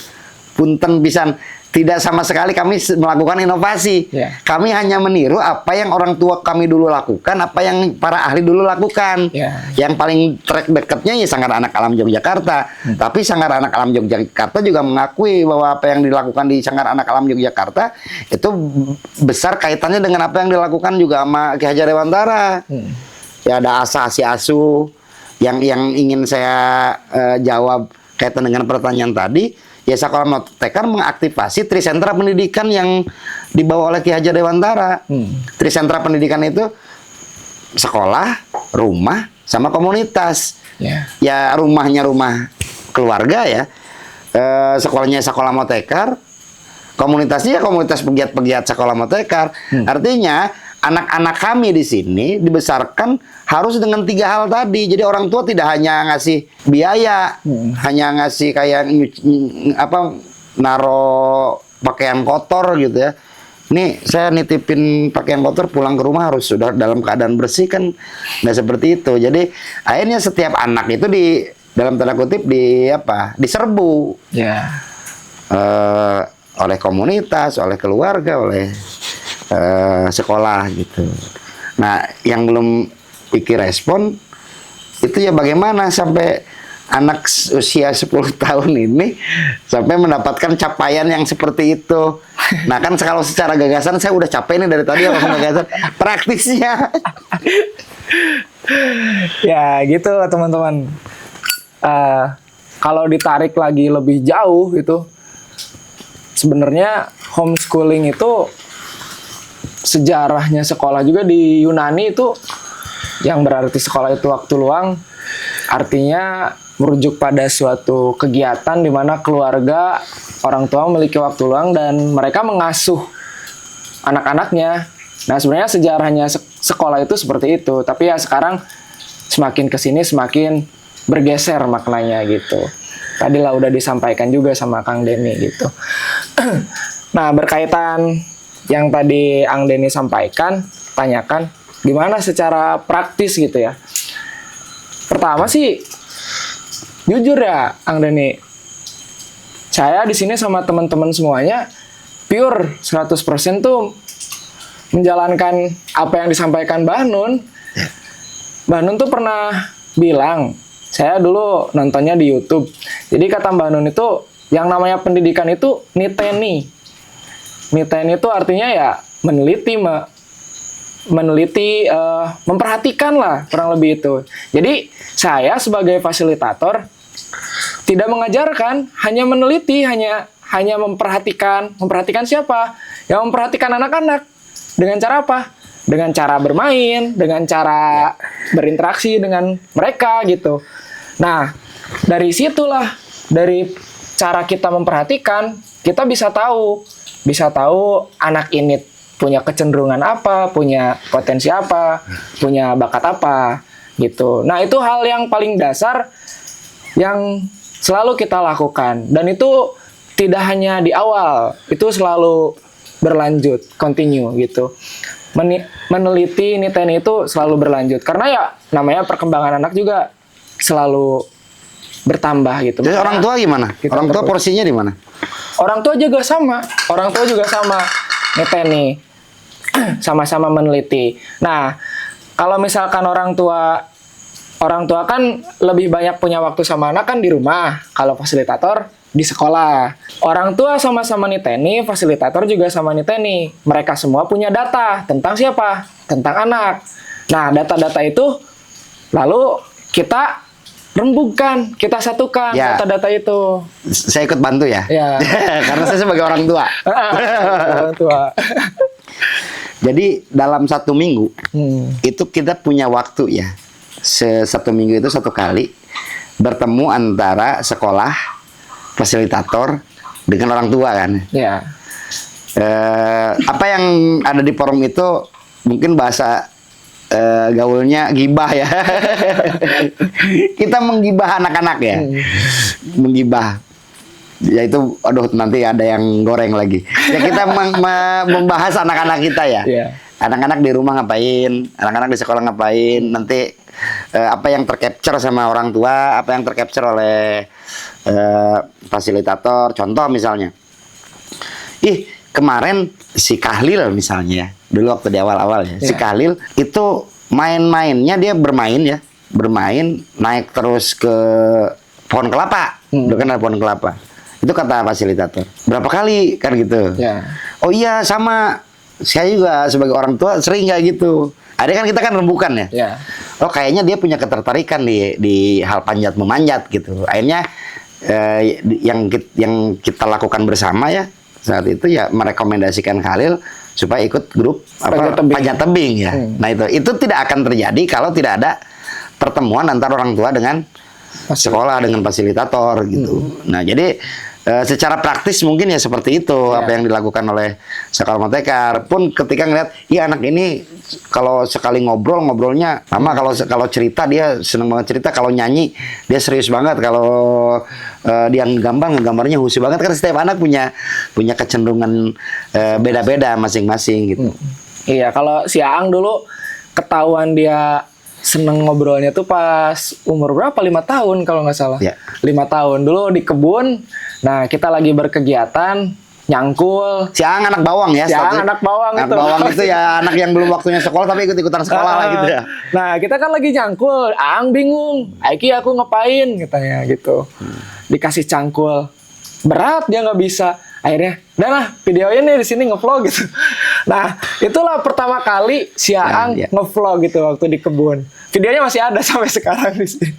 punten pisan, tidak sama sekali kami melakukan inovasi. Kami hanya meniru apa yang orang tua kami dulu lakukan, apa yang para ahli dulu lakukan. Yang paling track dekatnya ya Sanggar Anak Alam Yogyakarta. Tapi Sanggar Anak Alam Yogyakarta juga mengakui bahwa apa yang dilakukan di Sanggar Anak Alam Yogyakarta itu besar kaitannya dengan apa yang dilakukan juga sama Ki Hajar Dewantara. Ya ada asa si asu yang ingin saya jawab kaitan dengan pertanyaan tadi. Ya sekolah Moteker mengaktifasi trisentra pendidikan yang dibawa oleh Ki Hajar Dewantara. Trisentra pendidikan itu sekolah, rumah, sama komunitas. Ya rumahnya rumah keluarga ya, sekolahnya sekolah Moteker, komunitasnya ya komunitas pegiat-pegiat sekolah Moteker. Artinya anak-anak kami di sini dibesarkan harus dengan 3 hal tadi. Jadi orang tua tidak hanya ngasih biaya, hanya ngasih kayak naro pakaian kotor gitu ya. Nih saya nitipin pakaian kotor pulang ke rumah harus sudah dalam keadaan bersih kan, nggak seperti itu. Jadi akhirnya setiap anak itu dalam tanda kutip diserbu oleh komunitas, oleh keluarga, oleh sekolah gitu. Nah yang belum pikir respon itu ya bagaimana sampai anak usia 10 tahun ini sampai mendapatkan capaian yang seperti itu. Nah kan kalau secara gagasan saya udah capek nih dari tadi langsung gagasan. Praktisnya Ya gitu teman-teman. Kalau ditarik lagi lebih jauh itu, sebenarnya homeschooling itu sejarahnya sekolah juga di Yunani itu, yang berarti sekolah itu waktu luang, artinya merujuk pada suatu kegiatan di mana keluarga, orang tua memiliki waktu luang dan mereka mengasuh anak-anaknya. Nah sebenarnya sejarahnya sekolah itu seperti itu, tapi ya sekarang semakin kesini semakin bergeser maknanya gitu. Tadi lah udah disampaikan juga sama Kang Denny gitu. Nah berkaitan yang tadi Kang Denny sampaikan, tanyakan gimana secara praktis gitu ya. Pertama sih jujur ya, Kang Denny, saya di sini sama teman-teman semuanya pure 100% tuh menjalankan apa yang disampaikan Mbah Nun. Mbah Nun tuh pernah bilang, saya dulu nontonnya di YouTube. Jadi kata Mbah Nun itu, yang namanya pendidikan itu niteni. Niteni itu artinya ya meneliti, memperhatikan lah kurang lebih itu. Jadi saya sebagai fasilitator tidak mengajarkan, hanya meneliti, hanya memperhatikan siapa? Yang memperhatikan anak-anak. Dengan cara apa? Dengan cara bermain, dengan cara berinteraksi dengan mereka gitu. Nah, dari situlah, dari cara kita memperhatikan, kita bisa tahu anak ini punya kecenderungan apa, punya potensi apa, punya bakat apa gitu. Nah, itu hal yang paling dasar yang selalu kita lakukan, dan itu tidak hanya di awal, itu selalu berlanjut, continue gitu. Meneliti niteni itu selalu berlanjut karena ya namanya perkembangan anak juga selalu bertambah gitu. Jadi orang tua gimana? Orang tua porsinya di mana? Orang tua juga sama niteni, sama-sama meneliti. Nah, kalau misalkan orang tua kan lebih banyak punya waktu sama anak kan di rumah. Kalau fasilitator di sekolah. Orang tua sama-sama niteni, fasilitator juga sama niteni. Mereka semua punya data tentang siapa? Tentang anak. Nah, data-data itu lalu kita rembugkan, kita satukan data-data itu. Saya ikut bantu ya. Karena saya sebagai orang tua. Orang tua. Jadi dalam 1 minggu itu kita punya waktu ya. Satu minggu itu 1 kali bertemu antara sekolah, fasilitator dengan orang tua kan. Ya. Apa yang ada di forum itu mungkin bahasa gaulnya gibah ya. Kita menggibah anak-anak ya. Menggibah. Ya itu, aduh nanti ada yang goreng lagi. Ya kita membahas anak-anak kita ya. Anak-anak di rumah ngapain, anak-anak di sekolah ngapain, nanti apa yang tercapture sama orang tua, apa yang tercapture oleh fasilitator. Contoh misalnya, kemarin si Kahlil misalnya, dulu waktu di awal-awal ya, si Kahlil itu main-mainnya dia bermain naik terus ke pohon kelapa, udah kan ada pohon kelapa. Itu kata fasilitator, berapa kali kan gitu. Oh iya sama, saya juga sebagai orang tua sering kayak gitu. Ada kan kita kan rembukan ya. Oh kayaknya dia punya ketertarikan di hal panjat memanjat gitu. Akhirnya yang kita lakukan bersama ya saat itu ya merekomendasikan Khalil supaya ikut grup panjat tebing ya. Nah itu tidak akan terjadi kalau tidak ada pertemuan antara orang tua dengan sekolah, dengan fasilitator gitu. Nah jadi secara praktis mungkin ya seperti itu apa yang dilakukan oleh sekolah Motekar. Pun ketika ngeliat, anak ini kalau sekali ngobrolnya lama, kalau cerita dia seneng banget cerita, kalau nyanyi dia serius banget, kalau dia nggambarnya khusyuk banget. Kan setiap anak punya punya kecenderungan beda-beda masing-masing gitu. Iya, kalau si Aang dulu ketahuan dia seneng ngobrolnya tuh pas umur berapa? 5 tahun kalau nggak salah. Ya. 5 tahun dulu di kebun. Nah, kita lagi berkegiatan nyangkul. Si Aang anak bawang ya. Si Aang anak bawang anak itu. bawang itu ya anak yang belum waktunya sekolah tapi ikut-ikutan sekolah lah gitu ya. Nah, kita kan lagi nyangkul. Aang bingung. Aiki aku ngapain katanya gitu. Dikasih cangkul. Berat dia nggak bisa. Akhirnya, udah lah videoin nih di sini ngevlog gitu. Nah, itulah pertama kali si Aang ngevlog gitu waktu di kebun. Videonya masih ada sampai sekarang di sini.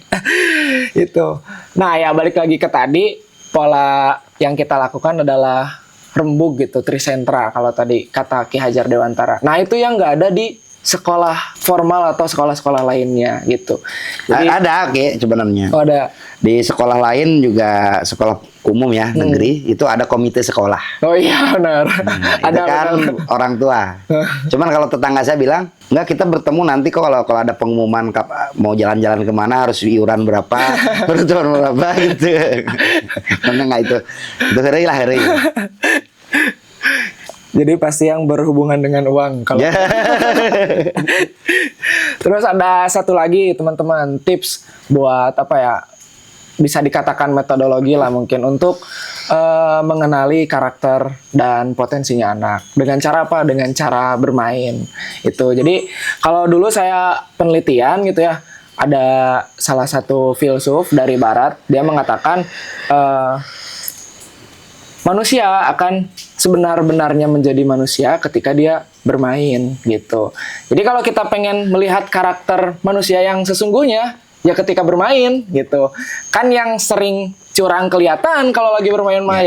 Itu. Nah, ya balik lagi ke tadi, pola yang kita lakukan adalah rembug gitu, trisentra kalau tadi kata Ki Hajar Dewantara. Nah, itu yang nggak ada di sekolah formal atau sekolah-sekolah lainnya gitu. Jadi, ada sebenarnya. Oh, ada. Di sekolah lain juga sekolah umum ya negeri itu ada komite sekolah. Oh iya benar. Ada kan benar. orang tua. Cuman kalau tetangga saya bilang enggak, kita bertemu nanti kok kalau ada pengumuman mau jalan-jalan kemana harus iuran berapa, perhitungan berapa gitu. Karena nggak itu hari lah hari. Jadi pasti yang berhubungan dengan uang kalau. Terus ada satu lagi teman-teman tips buat apa ya? Bisa dikatakan metodologi lah mungkin untuk mengenali karakter dan potensinya anak. Dengan cara apa? Dengan cara bermain. Itu. Jadi kalau dulu saya penelitian gitu ya, ada salah satu filsuf dari barat, dia mengatakan manusia akan sebenar-benarnya menjadi manusia ketika dia bermain gitu. Jadi kalau kita pengen melihat karakter manusia yang sesungguhnya, ya ketika bermain gitu. Kan yang sering curang kelihatan kalau lagi bermain mah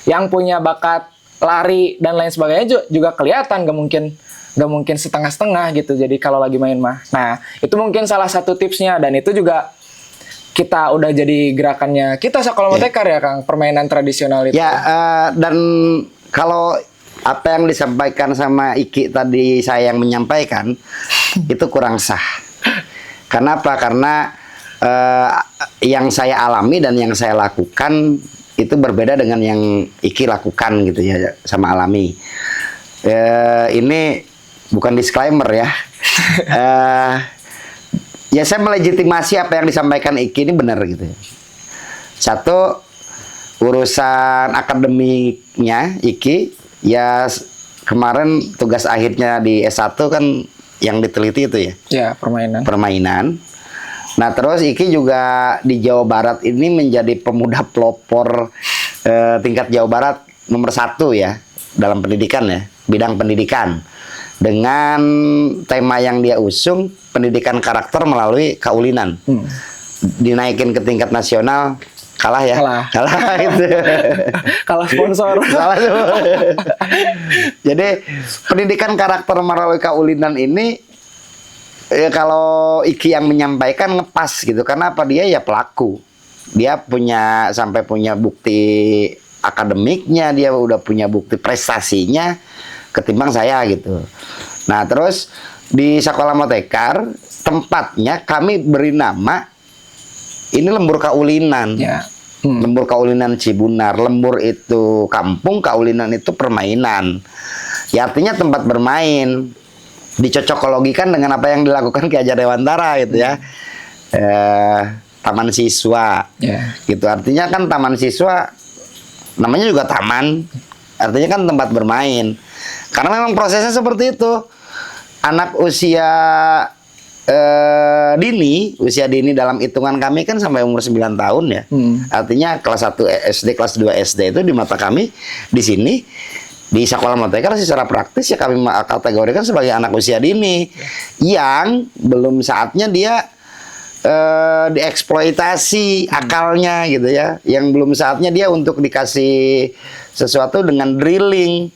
yang punya bakat lari dan lain sebagainya juga kelihatan, gak mungkin setengah-setengah gitu. Jadi kalau lagi main mah. Nah, itu mungkin salah satu tipsnya, dan itu juga kita udah jadi gerakannya kita Sekolah Motekar ya Kang, permainan tradisional itu. Ya, dan kalau apa yang disampaikan sama Iki tadi saya yang menyampaikan itu kurang sah. Kenapa? Karena yang saya alami dan yang saya lakukan itu berbeda dengan yang Iki lakukan gitu ya, sama alami. Ini bukan disclaimer ya. Ya saya melegitimasi apa yang disampaikan Iki ini benar gitu. Satu, urusan akademiknya Iki ya kemarin tugas akhirnya di S1 kan yang diteliti itu ya. Ya, permainan. Nah, terus Iki juga di Jawa Barat ini menjadi pemuda pelopor tingkat Jawa Barat nomor 1 ya dalam pendidikan ya, bidang pendidikan. Dengan tema yang dia usung, pendidikan karakter melalui kaulinan. Dinaikin ke tingkat nasional, kalah ya. Kalah itu. Kalah sponsor. Salah semua. Jadi pendidikan karakter melalui kaulinan ini ya, kalau Iki yang menyampaikan ngepas gitu. Karena apa? Dia ya pelaku. Dia sampai punya bukti akademiknya, dia udah punya bukti prestasinya ketimbang saya gitu. Nah, terus di Sekolah Motekar tempatnya kami beri nama ini Lembur Kaulinan. Ya. Lembur Kaulinan Cibunar. Lembur itu kampung, kaulinan itu permainan. Ya artinya tempat bermain. Dicocokologikan dengan apa yang dilakukan Ki Hajar Dewantara gitu ya. Taman siswa. Gitu. Artinya kan taman siswa namanya juga taman. Artinya kan tempat bermain. Karena memang prosesnya seperti itu. Anak usia dini dalam hitungan kami kan sampai umur 9 tahun ya. Artinya kelas 1 SD, kelas 2 SD itu di mata kami di sini di Sekolah Motekar secara praktis ya kami kategorikan sebagai anak usia dini yang belum saatnya dia dieksploitasi akalnya gitu ya. Yang belum saatnya dia untuk dikasih sesuatu dengan drilling.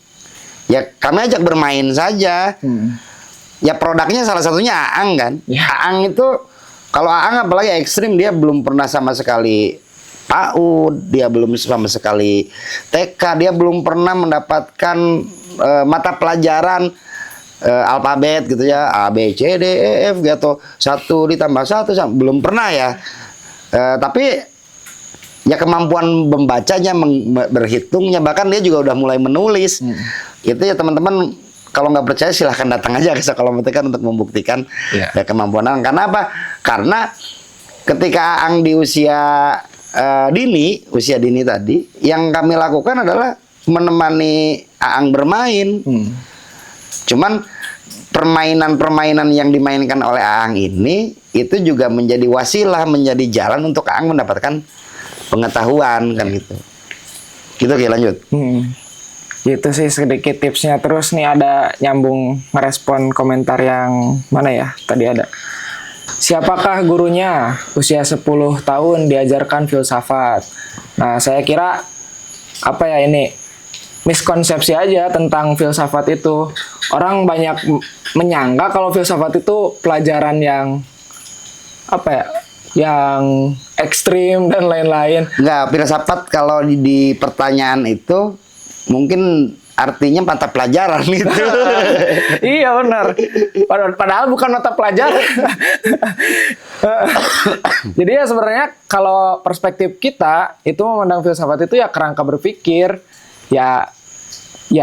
Ya kami ajak bermain saja. Ya produknya salah satunya Aang kan. Aang itu kalau Aang apalagi ekstrim, dia belum pernah sama sekali PAUD, dia belum sama sekali TK, dia belum pernah mendapatkan mata pelajaran alfabet gitu ya, A B C D E F gitu, 1 ditambah 1 belum pernah ya. Tapi ya kemampuan membacanya, berhitungnya, bahkan dia juga udah mulai menulis. Itu ya teman-teman, kalau nggak percaya silahkan datang aja ke Sekolah Mutikan untuk membuktikan ya kemampuan Aang. Karena apa? Karena ketika Aang di usia dini tadi, yang kami lakukan adalah menemani Aang bermain. Cuman permainan-permainan yang dimainkan oleh Aang ini itu juga menjadi wasilah, menjadi jalan untuk Aang mendapatkan pengetahuan kan gitu. Gitu Ki, lanjut. Gitu sih sedikit tipsnya. Terus nih ada nyambung merespon komentar yang mana ya? Tadi ada. Siapakah gurunya? Usia 10 tahun diajarkan filsafat. Nah, saya kira apa ya ini? Miskonsepsi aja tentang filsafat itu. Orang banyak menyangka kalau filsafat itu pelajaran yang apa ya? Yang ekstrim dan lain-lain. Enggak, filsafat kalau di pertanyaan itu mungkin artinya mata pelajaran itu. Iya benar. Padahal bukan mata pelajaran. Jadi ya sebenarnya kalau perspektif kita itu memandang filsafat itu ya kerangka berpikir. Ya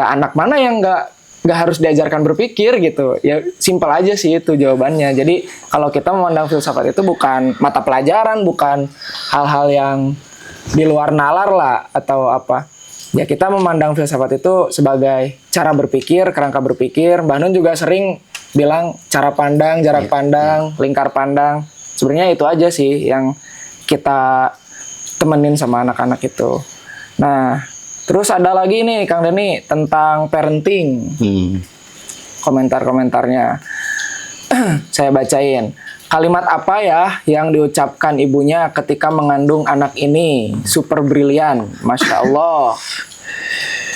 anak mana yang nggak harus diajarkan berpikir gitu. Ya simpel aja sih itu jawabannya. Jadi kalau kita memandang filsafat itu bukan mata pelajaran, bukan hal-hal yang di luar nalar lah atau apa. Ya kita memandang filsafat itu sebagai cara berpikir, kerangka berpikir. Mbah Nun juga sering bilang cara pandang, jarak pandang, lingkar pandang. Sebenarnya itu aja sih yang kita temenin sama anak-anak itu. Nah, terus ada lagi nih Kang Denny tentang parenting. Komentar-komentarnya. Saya bacain. Kalimat apa ya yang diucapkan ibunya ketika mengandung anak ini? Super brilian, Masya Allah.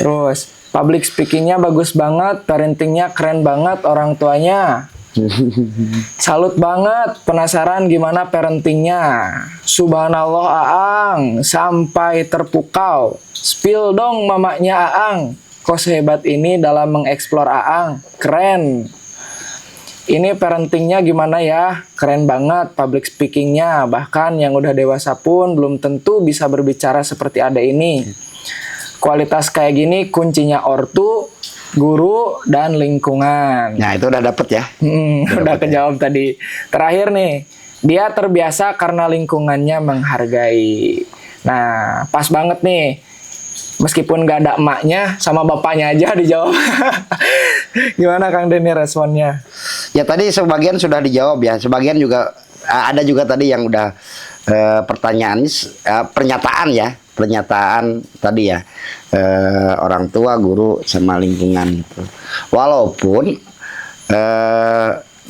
Terus, public speakingnya bagus banget, parentingnya keren banget orang tuanya. Salut banget, penasaran gimana parentingnya. Subhanallah Aang, sampai terpukau. Spill dong mamanya Aang, kok sehebat ini dalam mengeksplor Aang, keren. Ini parentingnya gimana ya? Keren banget public speakingnya. Bahkan yang udah dewasa pun belum tentu bisa berbicara seperti ada ini. Kualitas kayak gini kuncinya ortu, guru, dan lingkungan. Nah itu udah dapet ya. Udah kejawab tadi. Terakhir nih, dia terbiasa karena lingkungannya menghargai. Nah pas banget nih. Meskipun gak ada emaknya, sama bapaknya aja dijawab. Gimana Kang Denny responnya? Ya tadi sebagian sudah dijawab ya, sebagian juga ada juga tadi yang udah pernyataan tadi ya, orang tua, guru, sama lingkungan gitu. Walaupun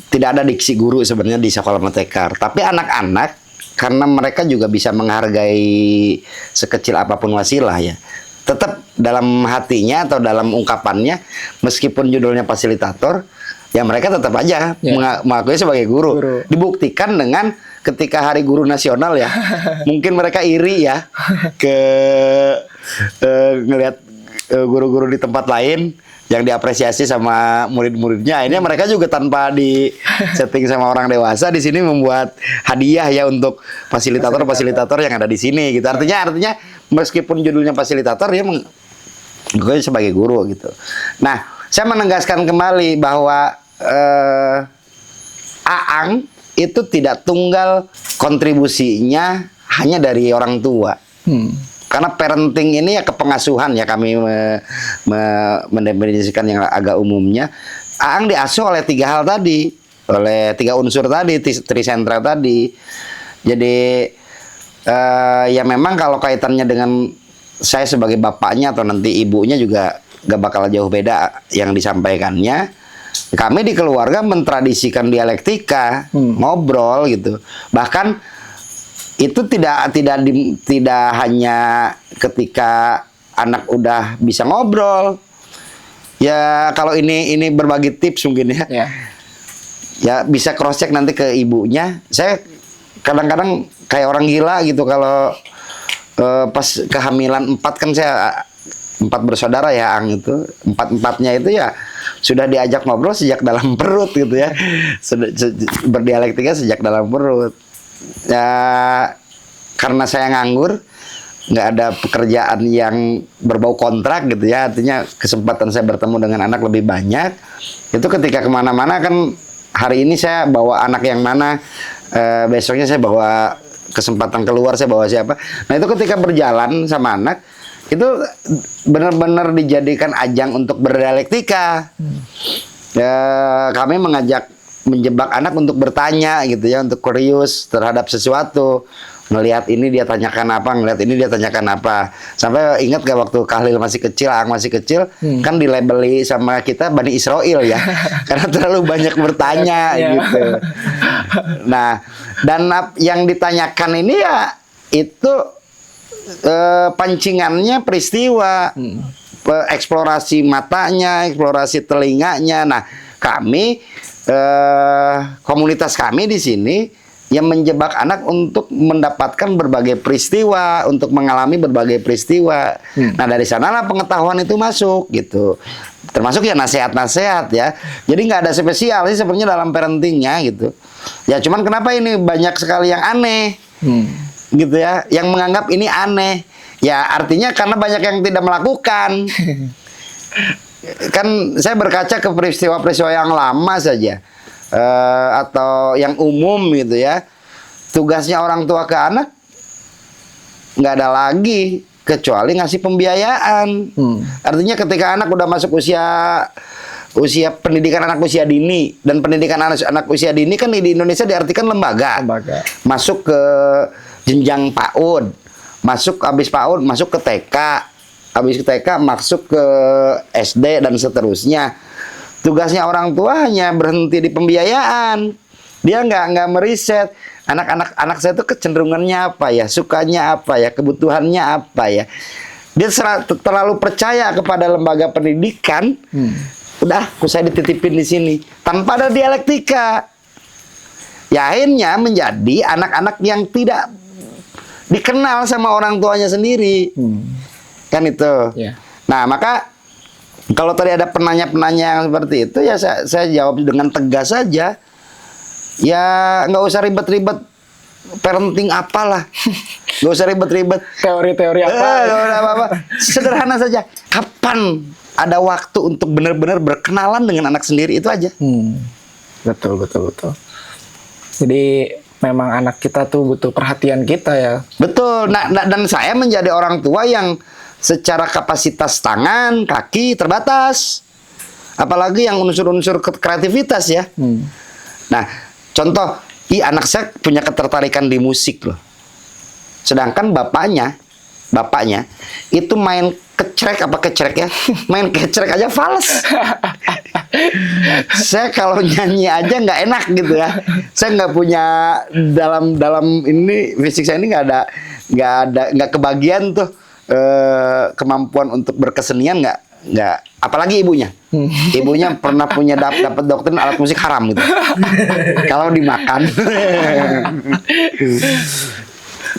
tidak ada diksi guru sebenarnya di Sekolah Merdeka, tapi anak-anak karena mereka juga bisa menghargai sekecil apapun wasilah ya. Tetap dalam hatinya atau dalam ungkapannya, meskipun judulnya fasilitator, ya mereka tetap aja mengakui sebagai guru. Dibuktikan dengan ketika Hari Guru Nasional ya, mungkin mereka iri ya ngelihat guru-guru di tempat lain yang diapresiasi sama murid-muridnya. Akhirnya mereka juga tanpa di setting sama orang dewasa di sini membuat hadiah ya untuk fasilitator yang ada di sini gitu. Artinya meskipun judulnya fasilitator dia mengakui sebagai guru gitu. Nah, saya menegaskan kembali bahwa Aang itu tidak tunggal kontribusinya hanya dari orang tua. Karena parenting ini ya kepengasuhan ya, kami mendefinisikan yang agak umumnya. Aang diasuh oleh 3 hal tadi, oleh 3 unsur tadi, trisentra tadi. Jadi ya memang kalau kaitannya dengan saya sebagai bapaknya atau nanti ibunya juga gak bakal jauh beda yang disampaikannya. Kami di keluarga mentradisikan dialektika, ngobrol gitu. Bahkan itu tidak hanya ketika anak udah bisa ngobrol. Ya kalau ini berbagi tips mungkin ya. Ya bisa cross check nanti ke ibunya. Saya kadang-kadang kayak orang gila gitu kalau pas kehamilan 4 kan saya 4 bersaudara ya Ang itu. 4-4-nya itu ya sudah diajak ngobrol sejak dalam perut gitu ya. Berdialektika sejak dalam perut. Ya karena saya nganggur, nggak ada pekerjaan yang berbau kontrak gitu ya, artinya kesempatan saya bertemu dengan anak lebih banyak. Itu ketika kemana-mana kan, hari ini saya bawa anak yang mana, besoknya saya bawa, kesempatan keluar saya bawa siapa. Nah itu ketika berjalan sama anak, itu benar-benar dijadikan ajang untuk berdialektika. Ya, kami menjebak anak untuk bertanya gitu ya, untuk kurius terhadap sesuatu. Ngelihat ini dia tanyakan apa, ngelihat ini dia tanyakan apa. Sampai ingat gak waktu Kahlil masih kecil, Aang masih kecil, kan dilabeli sama kita Bani Israel ya, karena terlalu banyak bertanya gitu. Nah, dan yang ditanyakan ini ya itu pancingannya peristiwa, eksplorasi matanya, eksplorasi telinganya. Nah, kami komunitas kami di sini yang menjebak anak untuk mendapatkan berbagai peristiwa, untuk mengalami berbagai peristiwa. Nah dari sanalah pengetahuan itu masuk gitu. Termasuk ya nasihat-nasihat ya. Jadi nggak ada spesial sih sebenarnya dalam parentingnya gitu. Ya cuman kenapa ini banyak sekali yang aneh, gitu ya, yang menganggap ini aneh. Ya artinya karena banyak yang tidak melakukan. Kan saya berkaca ke peristiwa-peristiwa yang lama saja. Atau yang umum gitu ya, tugasnya orang tua ke anak nggak ada lagi kecuali ngasih pembiayaan. Artinya ketika anak udah masuk usia pendidikan anak usia dini, dan pendidikan anak usia dini kan di Indonesia diartikan lembaga. Masuk ke jenjang PAUD, habis PAUD masuk ke TK, habis ke TK masuk ke SD dan seterusnya. Tugasnya orang tua hanya berhenti di pembiayaan. Dia nggak meriset anak saya itu kecenderungannya apa ya, sukanya apa ya, kebutuhannya apa ya. Dia terlalu percaya kepada lembaga pendidikan. Udah, saya dititipin di sini tanpa ada dialektika. Ya akhirnya menjadi anak-anak yang tidak dikenal sama orang tuanya sendiri. Kan itu. Nah maka kalau tadi ada penanya-penanya yang seperti itu, ya saya jawab dengan tegas saja. Ya nggak usah ribet-ribet parenting apalah, nggak usah ribet-ribet teori-teori apa. Sederhana saja. Kapan ada waktu untuk benar-benar berkenalan dengan anak sendiri, itu aja. Betul. Jadi memang anak kita tuh butuh perhatian kita ya. Betul. Nah, dan saya menjadi orang tua yang secara kapasitas tangan, kaki terbatas. Apalagi yang unsur-unsur kreativitas ya. Nah, contoh, anak saya punya ketertarikan di musik loh. Sedangkan bapaknya itu main kecrek ya. Main kecrek aja fals. Saya kalau nyanyi aja nggak enak gitu ya. Saya nggak punya dalam ini fisik saya ini nggak kebagian tuh. Kemampuan untuk berkesenian nggak, apalagi ibunya pernah punya dapat doktrin alat musik haram gitu kalau dimakan.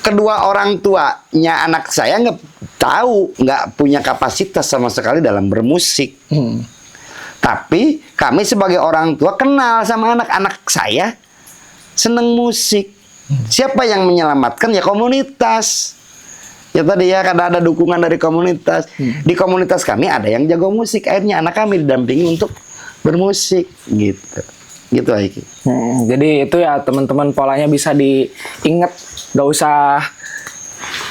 Kedua orang tuanya anak saya nggak punya kapasitas sama sekali dalam bermusik. Tapi kami sebagai orang tua kenal sama anak saya seneng musik. Siapa yang menyelamatkan? Ya komunitas. Ya tadi ya, karena ada dukungan dari komunitas. Di komunitas kami ada yang jago musik, akhirnya anak kami didampingi untuk bermusik gitu Aiki. Jadi itu ya teman-teman, polanya bisa diingat, nggak usah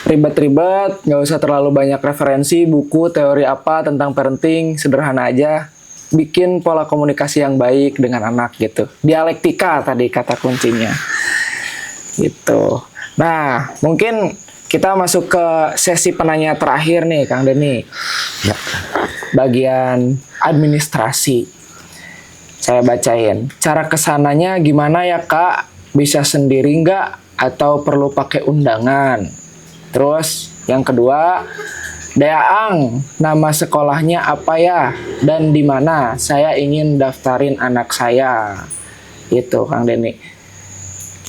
ribet-ribet, nggak usah terlalu banyak referensi buku teori apa tentang parenting, sederhana aja, bikin pola komunikasi yang baik dengan anak gitu. Dialektika tadi kata kuncinya gitu. Nah mungkin kita masuk ke sesi penanya terakhir nih, Kang Denny. Ya. Bagian administrasi. Saya bacain. Cara kesananya gimana ya, Kak? Bisa sendiri nggak? Atau perlu pakai undangan? Terus, yang kedua, Daang, nama sekolahnya apa ya? Dan di mana? Saya ingin daftarin anak saya. Itu, Kang Denny.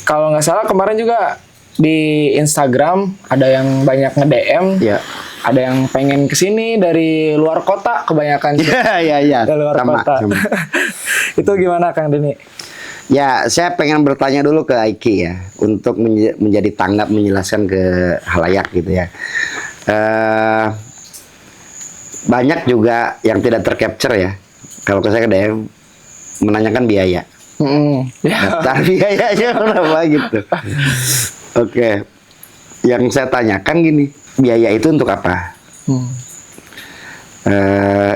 Kalau nggak salah kemarin juga di Instagram ada yang banyak nge-DM, ada yang pengen kesini dari luar kota kebanyakan. Iya. Dari luar kota. Sama. Itu gimana Kang Denny? Ya, saya pengen bertanya dulu ke Aiki ya, untuk menjadi tanggap menjelaskan ke halayak gitu ya. Banyak juga yang tidak tercapture ya. Kalau ke saya ada yang menanyakan biaya. Daftar biayanya berapa gitu. Oke. Yang saya tanyakan gini, biaya itu untuk apa?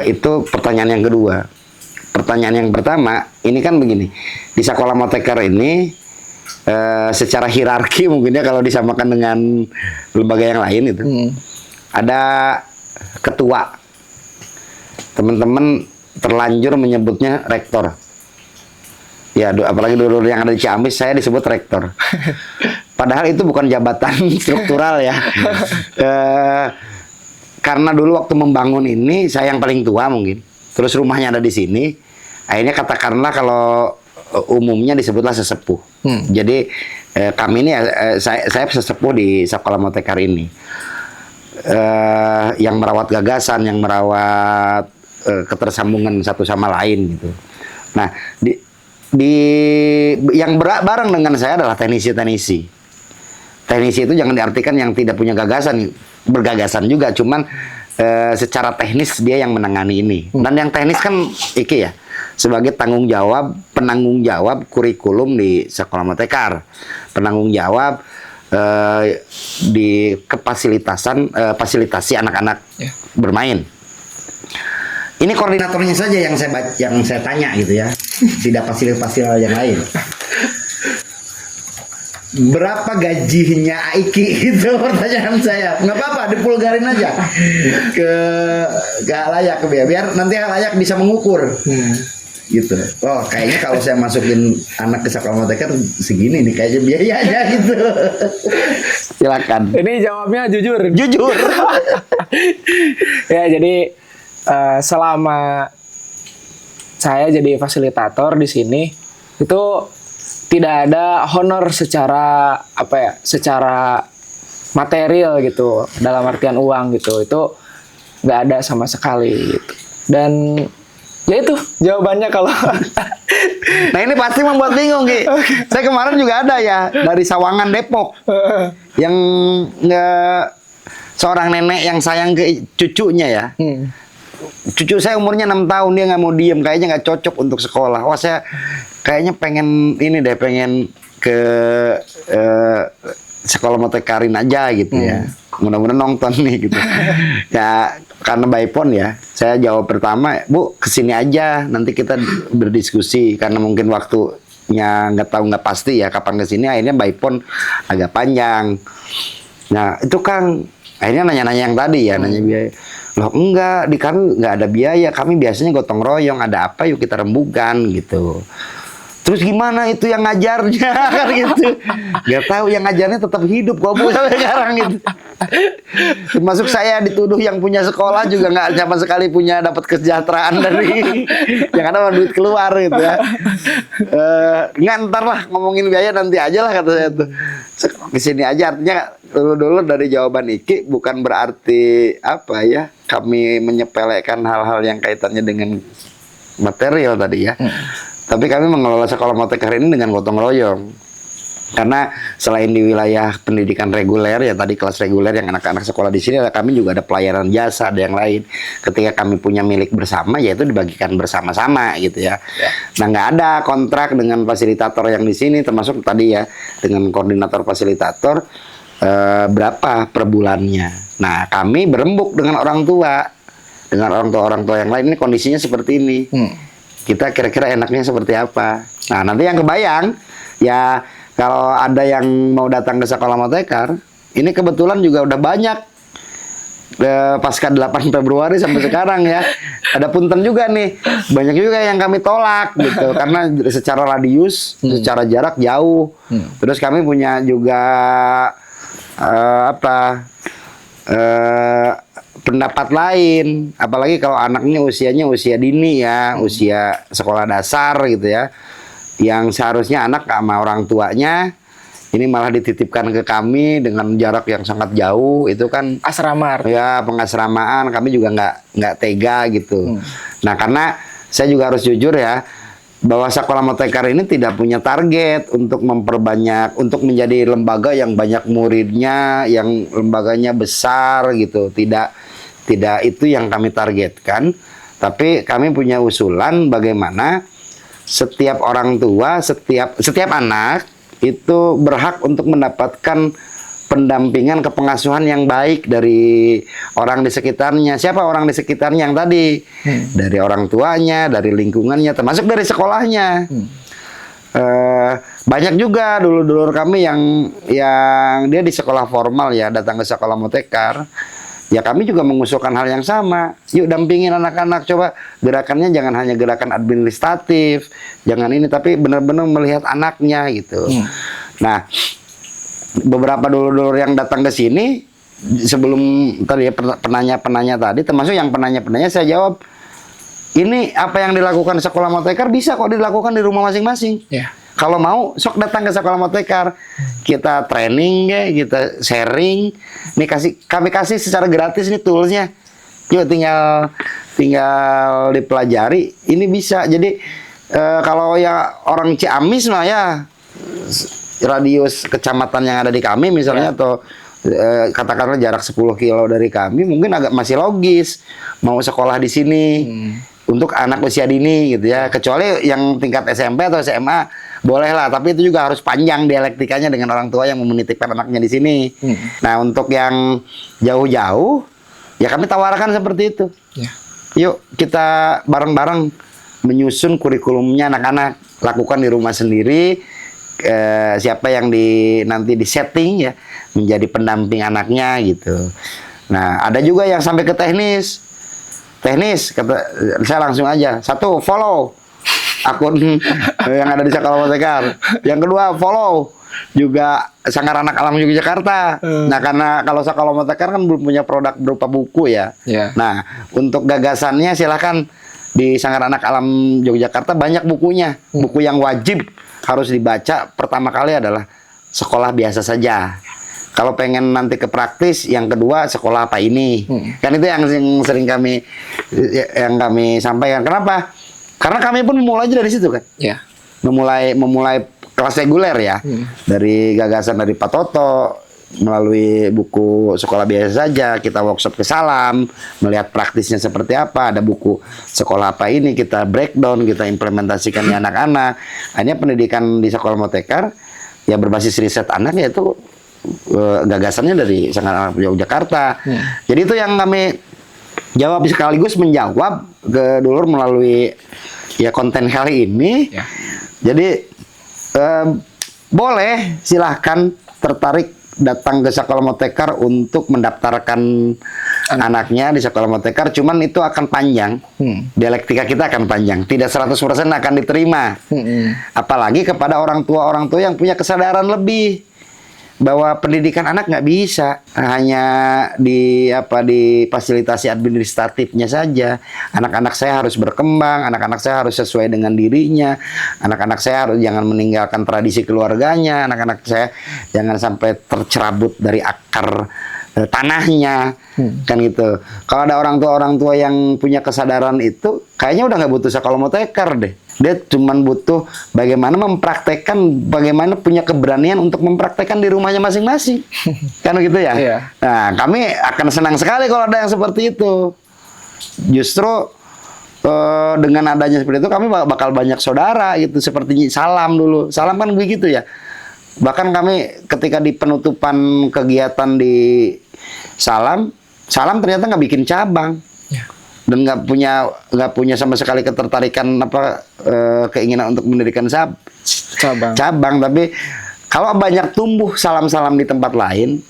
Itu pertanyaan yang kedua. Pertanyaan yang pertama, ini kan begini, di sekolah moteker ini secara hierarki mungkin ya kalau disamakan dengan lembaga yang lain itu, ada ketua. Teman-teman terlanjur menyebutnya rektor. Ya, apalagi dulu yang ada di Ciamis, saya disebut rektor. Padahal itu bukan jabatan struktural ya. Karena dulu waktu membangun ini saya yang paling tua mungkin. Terus rumahnya ada di sini. Akhirnya katakanlah kalau umumnya disebutlah sesepuh. Jadi kami ini saya sesepuh di sekolah moteker ini. Yang merawat gagasan, yang merawat ketersambungan satu sama lain gitu. Nah, yang bareng dengan saya adalah teknisi. Teknisi itu jangan diartikan yang tidak punya gagasan, bergagasan juga, cuman secara teknis dia yang menangani ini. Dan yang teknis kan Iki ya, sebagai penanggung jawab kurikulum di sekolah moteker, penanggung jawab di fasilitasi anak-anak bermain. Ini koordinatornya saja yang saya tanya gitu ya, tidak fasilitasi yang lain. Berapa gajinya Aiki itu pertanyaan saya. Nggak apa-apa, dipulgarin aja ke halayak biar nanti halayak bisa mengukur. Gitu. Oh, kayaknya kalau saya masukin anak ke sekolah moteker segini nih kayaknya biayanya gitu. Silakan. Ini jawabnya jujur. Jujur. Ya, jadi selama saya jadi fasilitator di sini itu tidak ada honor secara secara material gitu, dalam artian uang gitu, itu nggak ada sama sekali gitu. Dan ya itu jawabannya kalau nah ini pasti membuat bingung Ki. Saya kemarin juga ada ya dari Sawangan Depok yang seorang nenek yang sayang ke cucunya ya. Cucu saya umurnya 6 tahun, dia nggak mau diem, kayaknya nggak cocok untuk sekolah. Wah, saya kayaknya pengen ke sekolah motekarin aja gitu ya. Mudah-mudahan nonton nih gitu. Ya karena by phone ya, saya jawab pertama, Bu kesini aja, nanti kita berdiskusi karena mungkin waktunya nggak pasti ya kapan kesini. Akhirnya by phone agak panjang. Nah itu Kang, akhirnya nanya-nanya yang tadi ya, nanya biaya. Loh enggak, di kami nggak ada biaya, kami biasanya gotong royong, ada apa yuk kita rembukan gitu. Terus gimana itu yang ngajarnya kan gitu. Gak tahu, yang ngajarnya tetap hidup kok Bu sampai sekarang gitu. Termasuk saya dituduh yang punya sekolah juga nggak sama sekali punya dapat kesejahteraan dari yang ada duit keluar gitu ya. Nggak, ntar lah ngomongin biaya nanti aja lah kata saya tuh. Kesini aja, artinya dulu dari jawaban Iki bukan berarti apa ya kami menyepelekan hal-hal yang kaitannya dengan material tadi ya. Tapi kami mengelola sekolah moteker ini dengan gotong royong. Karena selain di wilayah pendidikan reguler ya tadi kelas reguler yang anak-anak sekolah di sini, kami juga ada pelayanan jasa, ada yang lain. Ketika kami punya milik bersama, ya itu dibagikan bersama-sama gitu ya. Nah nggak ada kontrak dengan fasilitator yang di sini, termasuk tadi ya dengan koordinator fasilitator berapa per bulannya. Nah kami berembuk dengan orang tua yang lain, ini kondisinya seperti ini. Kita kira-kira enaknya seperti apa. Nah nanti yang kebayang ya, kalau ada yang mau datang ke sekolah moteker, ini kebetulan juga udah banyak pasca 8 Februari sampai sekarang ya. Ada punten juga nih, banyak juga yang kami tolak gitu karena secara radius, secara jarak jauh. Terus kami punya juga pendapat lain, apalagi kalau anaknya usianya usia dini ya, usia sekolah dasar gitu ya, yang seharusnya anak sama orang tuanya ini malah dititipkan ke kami dengan jarak yang sangat jauh, itu kan asrama ya, pengasramaan. Kami juga nggak tega gitu. Nah karena saya juga harus jujur ya, bahwa Sekolah Moteker ini tidak punya target untuk memperbanyak, untuk menjadi lembaga yang banyak muridnya, yang lembaganya besar gitu. Tidak itu yang kami targetkan. Tapi kami punya usulan bagaimana setiap orang tua, setiap anak itu berhak untuk mendapatkan pendampingan kepengasuhan yang baik dari orang di sekitarnya. Siapa orang di sekitarnya yang tadi? Dari orang tuanya, dari lingkungannya, termasuk dari sekolahnya. Banyak juga dulur-dulur kami yang dia di sekolah formal ya, datang ke Sekolah Moteker. Ya kami juga mengusulkan hal yang sama. Yuk dampingin anak-anak, coba gerakannya jangan hanya gerakan administratif, jangan ini, tapi benar-benar melihat anaknya gitu. Nah, beberapa dulur-dulur yang datang ke sini sebelum tadi ya, penanya-penanya tadi, termasuk yang penanya-penanya, saya jawab, ini apa yang dilakukan Sekolah Moteker bisa kok dilakukan di rumah masing-masing. Kalau mau, sok datang ke Sekolah Moteker. Kita training ya, kita sharing. Nih kami kasih secara gratis nih toolsnya. Yuk tinggal dipelajari. Ini bisa. Jadi kalau ya orang Ciamis mah ya radius kecamatan yang ada di kami misalnya atau katakanlah jarak 10 kilo dari kami, mungkin agak masih logis mau sekolah di sini untuk anak usia dini gitu ya. Kecuali yang tingkat SMP atau SMA boleh lah, tapi itu juga harus panjang dialektikanya dengan orang tua yang menitipkan anaknya di sini. Nah, untuk yang jauh-jauh ya kami tawarkan seperti itu. Yuk kita bareng-bareng menyusun kurikulumnya anak-anak, lakukan di rumah sendiri. Siapa yang nanti di setting ya menjadi pendamping anaknya gitu. Nah, ada juga yang sampai ke teknis, kata saya langsung aja, satu follow akun yang ada di Sekolah Moteker, yang kedua follow juga Sanggar Anak Alam Yogyakarta. Nah, karena kalau Sekolah Moteker kan belum punya produk berupa buku ya. Nah, untuk gagasannya silahkan di Sanggar Anak Alam Yogyakarta banyak bukunya. Buku yang wajib harus dibaca pertama kali adalah Sekolah Biasa Saja. Kalau pengen nanti ke praktis, yang kedua sekolah apa ini? Kan itu yang sering kami sampaikan. Kenapa? Karena kami pun memulai dari situ kan. Memulai kelas reguler ya. Dari gagasan dari Pak Toto, melalui buku Sekolah Biasa Saja, kita workshop ke Salam, melihat praktisnya seperti apa, ada buku sekolah apa ini, kita breakdown, kita implementasikan di anak-anak. Akhirnya pendidikan di Sekolah Moteker ya berbasis riset anak, yaitu gagasannya dari Sanggar Anak Yogyakarta. Jadi itu yang kami jawab, sekaligus menjawab ke dulur melalui ya konten kali ini. Jadi boleh silahkan tertarik datang ke Sekolah Moteker untuk mendaftarkan anaknya di Sekolah Moteker. Cuman itu akan panjang, dialektika kita akan panjang, tidak 100% akan diterima. Apalagi kepada orang tua yang punya kesadaran lebih bahwa pendidikan anak nggak bisa hanya difasilitasi administratifnya saja. Anak-anak saya harus berkembang, anak-anak saya harus sesuai dengan dirinya, anak-anak saya harus jangan meninggalkan tradisi keluarganya, anak-anak saya jangan sampai tercerabut dari akar tanahnya, kan gitu. Kalau ada orang tua yang punya kesadaran itu, kayaknya udah nggak butuh Sekolah Moteker deh. Dia cuma butuh bagaimana mempraktekkan, bagaimana punya keberanian untuk mempraktekkan di rumahnya masing-masing. Kan gitu ya? Nah, kami akan senang sekali kalau ada yang seperti itu. Justru dengan adanya seperti itu, kami bakal banyak saudara gitu. Seperti Salam dulu. Salam kan begitu ya. Bahkan kami ketika di penutupan kegiatan di Salam ternyata nggak bikin cabang. Dan nggak punya sama sekali ketertarikan keinginan untuk mendirikan cabang. Tapi kalau banyak tumbuh Salam di tempat lain,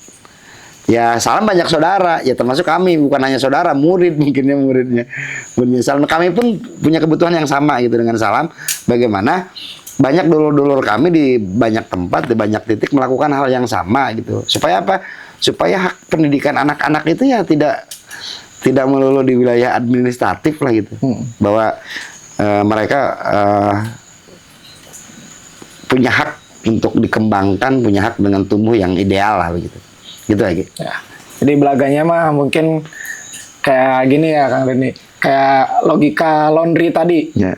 ya Salam banyak saudara, ya termasuk kami, bukan hanya saudara, murid mungkinnya muridnya Salam. Kami pun punya kebutuhan yang sama gitu dengan Salam. Bagaimana banyak dulur-dulur kami di banyak tempat, di banyak titik melakukan hal yang sama gitu. Supaya apa? Supaya hak pendidikan anak-anak itu ya tidak melulu di wilayah administratif lah gitu. Bahwa mereka punya hak untuk dikembangkan, punya hak dengan tumbuh yang ideal lah begitu. Gitu lagi. Jadi belaganya mah mungkin kayak gini ya Kang Denny. kayak logika laundry tadi. Ya.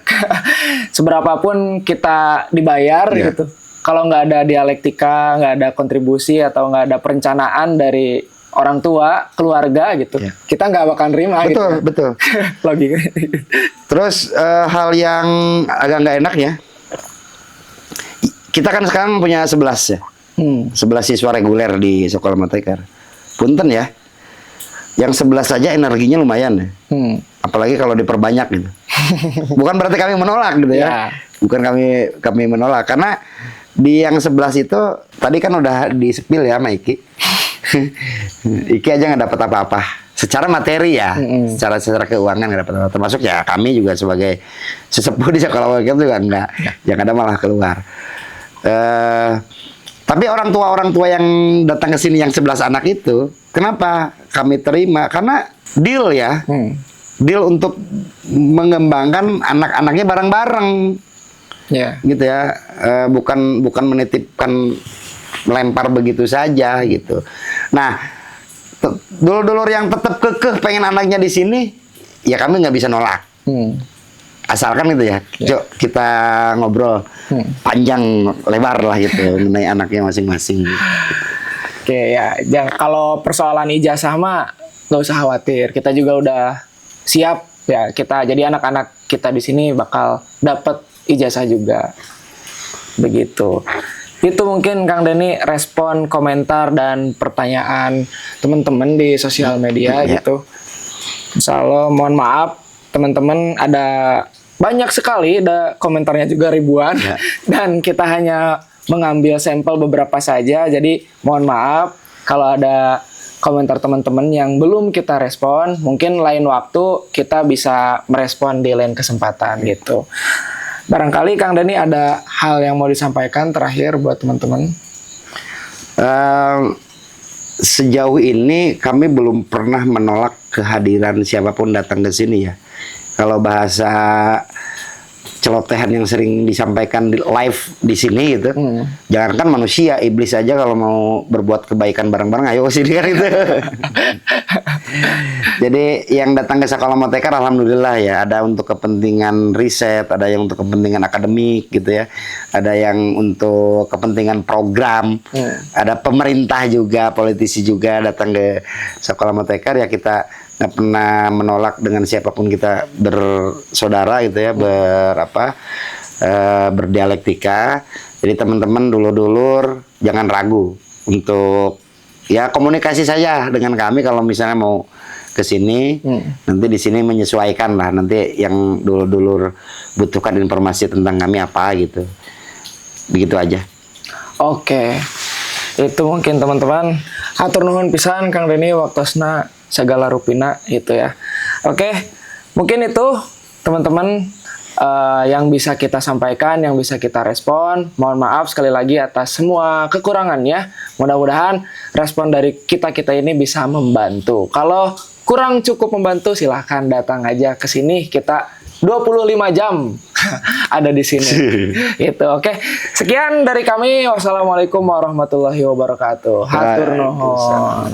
Seberapapun kita dibayar Ya. gitu, kalau nggak ada dialektika, nggak ada kontribusi atau nggak ada perencanaan dari orang tua, keluarga gitu, Ya. kita nggak bakal nerima gitu. Betul, betul. Logika. Terus hal yang agak nggak enak ya, kita kan sekarang punya 11 ya, 11 siswa reguler di Sekolah Matekar. Punten ya, yang 11 saja energinya lumayan ya. Apalagi kalau diperbanyak gitu. Bukan berarti kami menolak gitu ya. Ya. Bukan kami menolak, karena di yang 11 itu tadi kan udah di-spill ya sama Iki. Iki aja nggak dapat apa-apa secara materi ya, secara keuangan nggak dapat apa-apa. Termasuk ya kami juga sebagai sesepuh di sekolah wakil juga nggak, yang ada malah keluar. Tapi orang tua yang datang ke sini yang 11 anak itu, kenapa kami terima? Karena deal ya, deal untuk mengembangkan anak-anaknya bareng-bareng. Ya. Gitu ya, bukan menitipkan, melempar begitu saja gitu. Nah, dulur-dulur yang tetap kekeh pengen anaknya di sini, ya kami nggak bisa nolak. Asalkan gitu ya, Cok, kita ngobrol panjang lebar lah gitu mengenai anaknya masing-masing. Oke ya, kalau persoalan ijazah mah nggak usah khawatir, kita juga udah siap ya. Kita jadi anak-anak kita di sini bakal dapat ijazah juga, begitu. Itu mungkin Kang Denny respon komentar dan pertanyaan teman-teman di sosial media gitu. Insya Allah, mohon maaf teman-teman, ada banyak sekali, ada komentarnya juga ribuan, dan kita hanya mengambil sampel beberapa saja. Jadi mohon maaf kalau ada komentar teman-teman yang belum kita respon. Mungkin lain waktu kita bisa merespon di lain kesempatan gitu. Barangkali Kang Denny ada hal yang mau disampaikan terakhir buat teman-teman. Sejauh ini kami belum pernah menolak kehadiran siapapun datang ke sini ya. Kalau bahasa celotehan yang sering disampaikan di live di sini gitu, jangankan manusia, iblis aja kalau mau berbuat kebaikan bareng-bareng, ayo ke sini kan itu. Jadi yang datang ke Sekolah Matekar alhamdulillah ya, ada untuk kepentingan riset, ada yang untuk kepentingan akademik gitu ya, ada yang untuk kepentingan program, ada pemerintah juga, politisi juga datang ke Sekolah Matekar. Ya kita nggak pernah menolak dengan siapapun, kita bersaudara gitu ya, berdialektika. Jadi teman-teman dulur-dulur jangan ragu untuk ya komunikasi saja dengan kami kalau misalnya mau ke sini. Nanti di sini menyesuaikan lah, nanti yang dulur-dulur butuhkan informasi tentang kami apa gitu. Begitu aja. Oke. Itu mungkin teman-teman, hatur nuhun pisan Kang Denny waktosna segala rupina gitu ya. Oke, mungkin itu teman-teman yang bisa kita sampaikan, yang bisa kita respon. Mohon maaf sekali lagi atas semua kekurangannya. Mudah-mudahan respon dari kita-kita ini bisa membantu. Kalau kurang cukup membantu, silahkan datang aja ke sini. Kita 25 jam ada di sini. Gitu. Oke. Sekian dari kami. Wassalamualaikum warahmatullahi wabarakatuh. Hatur nuhun.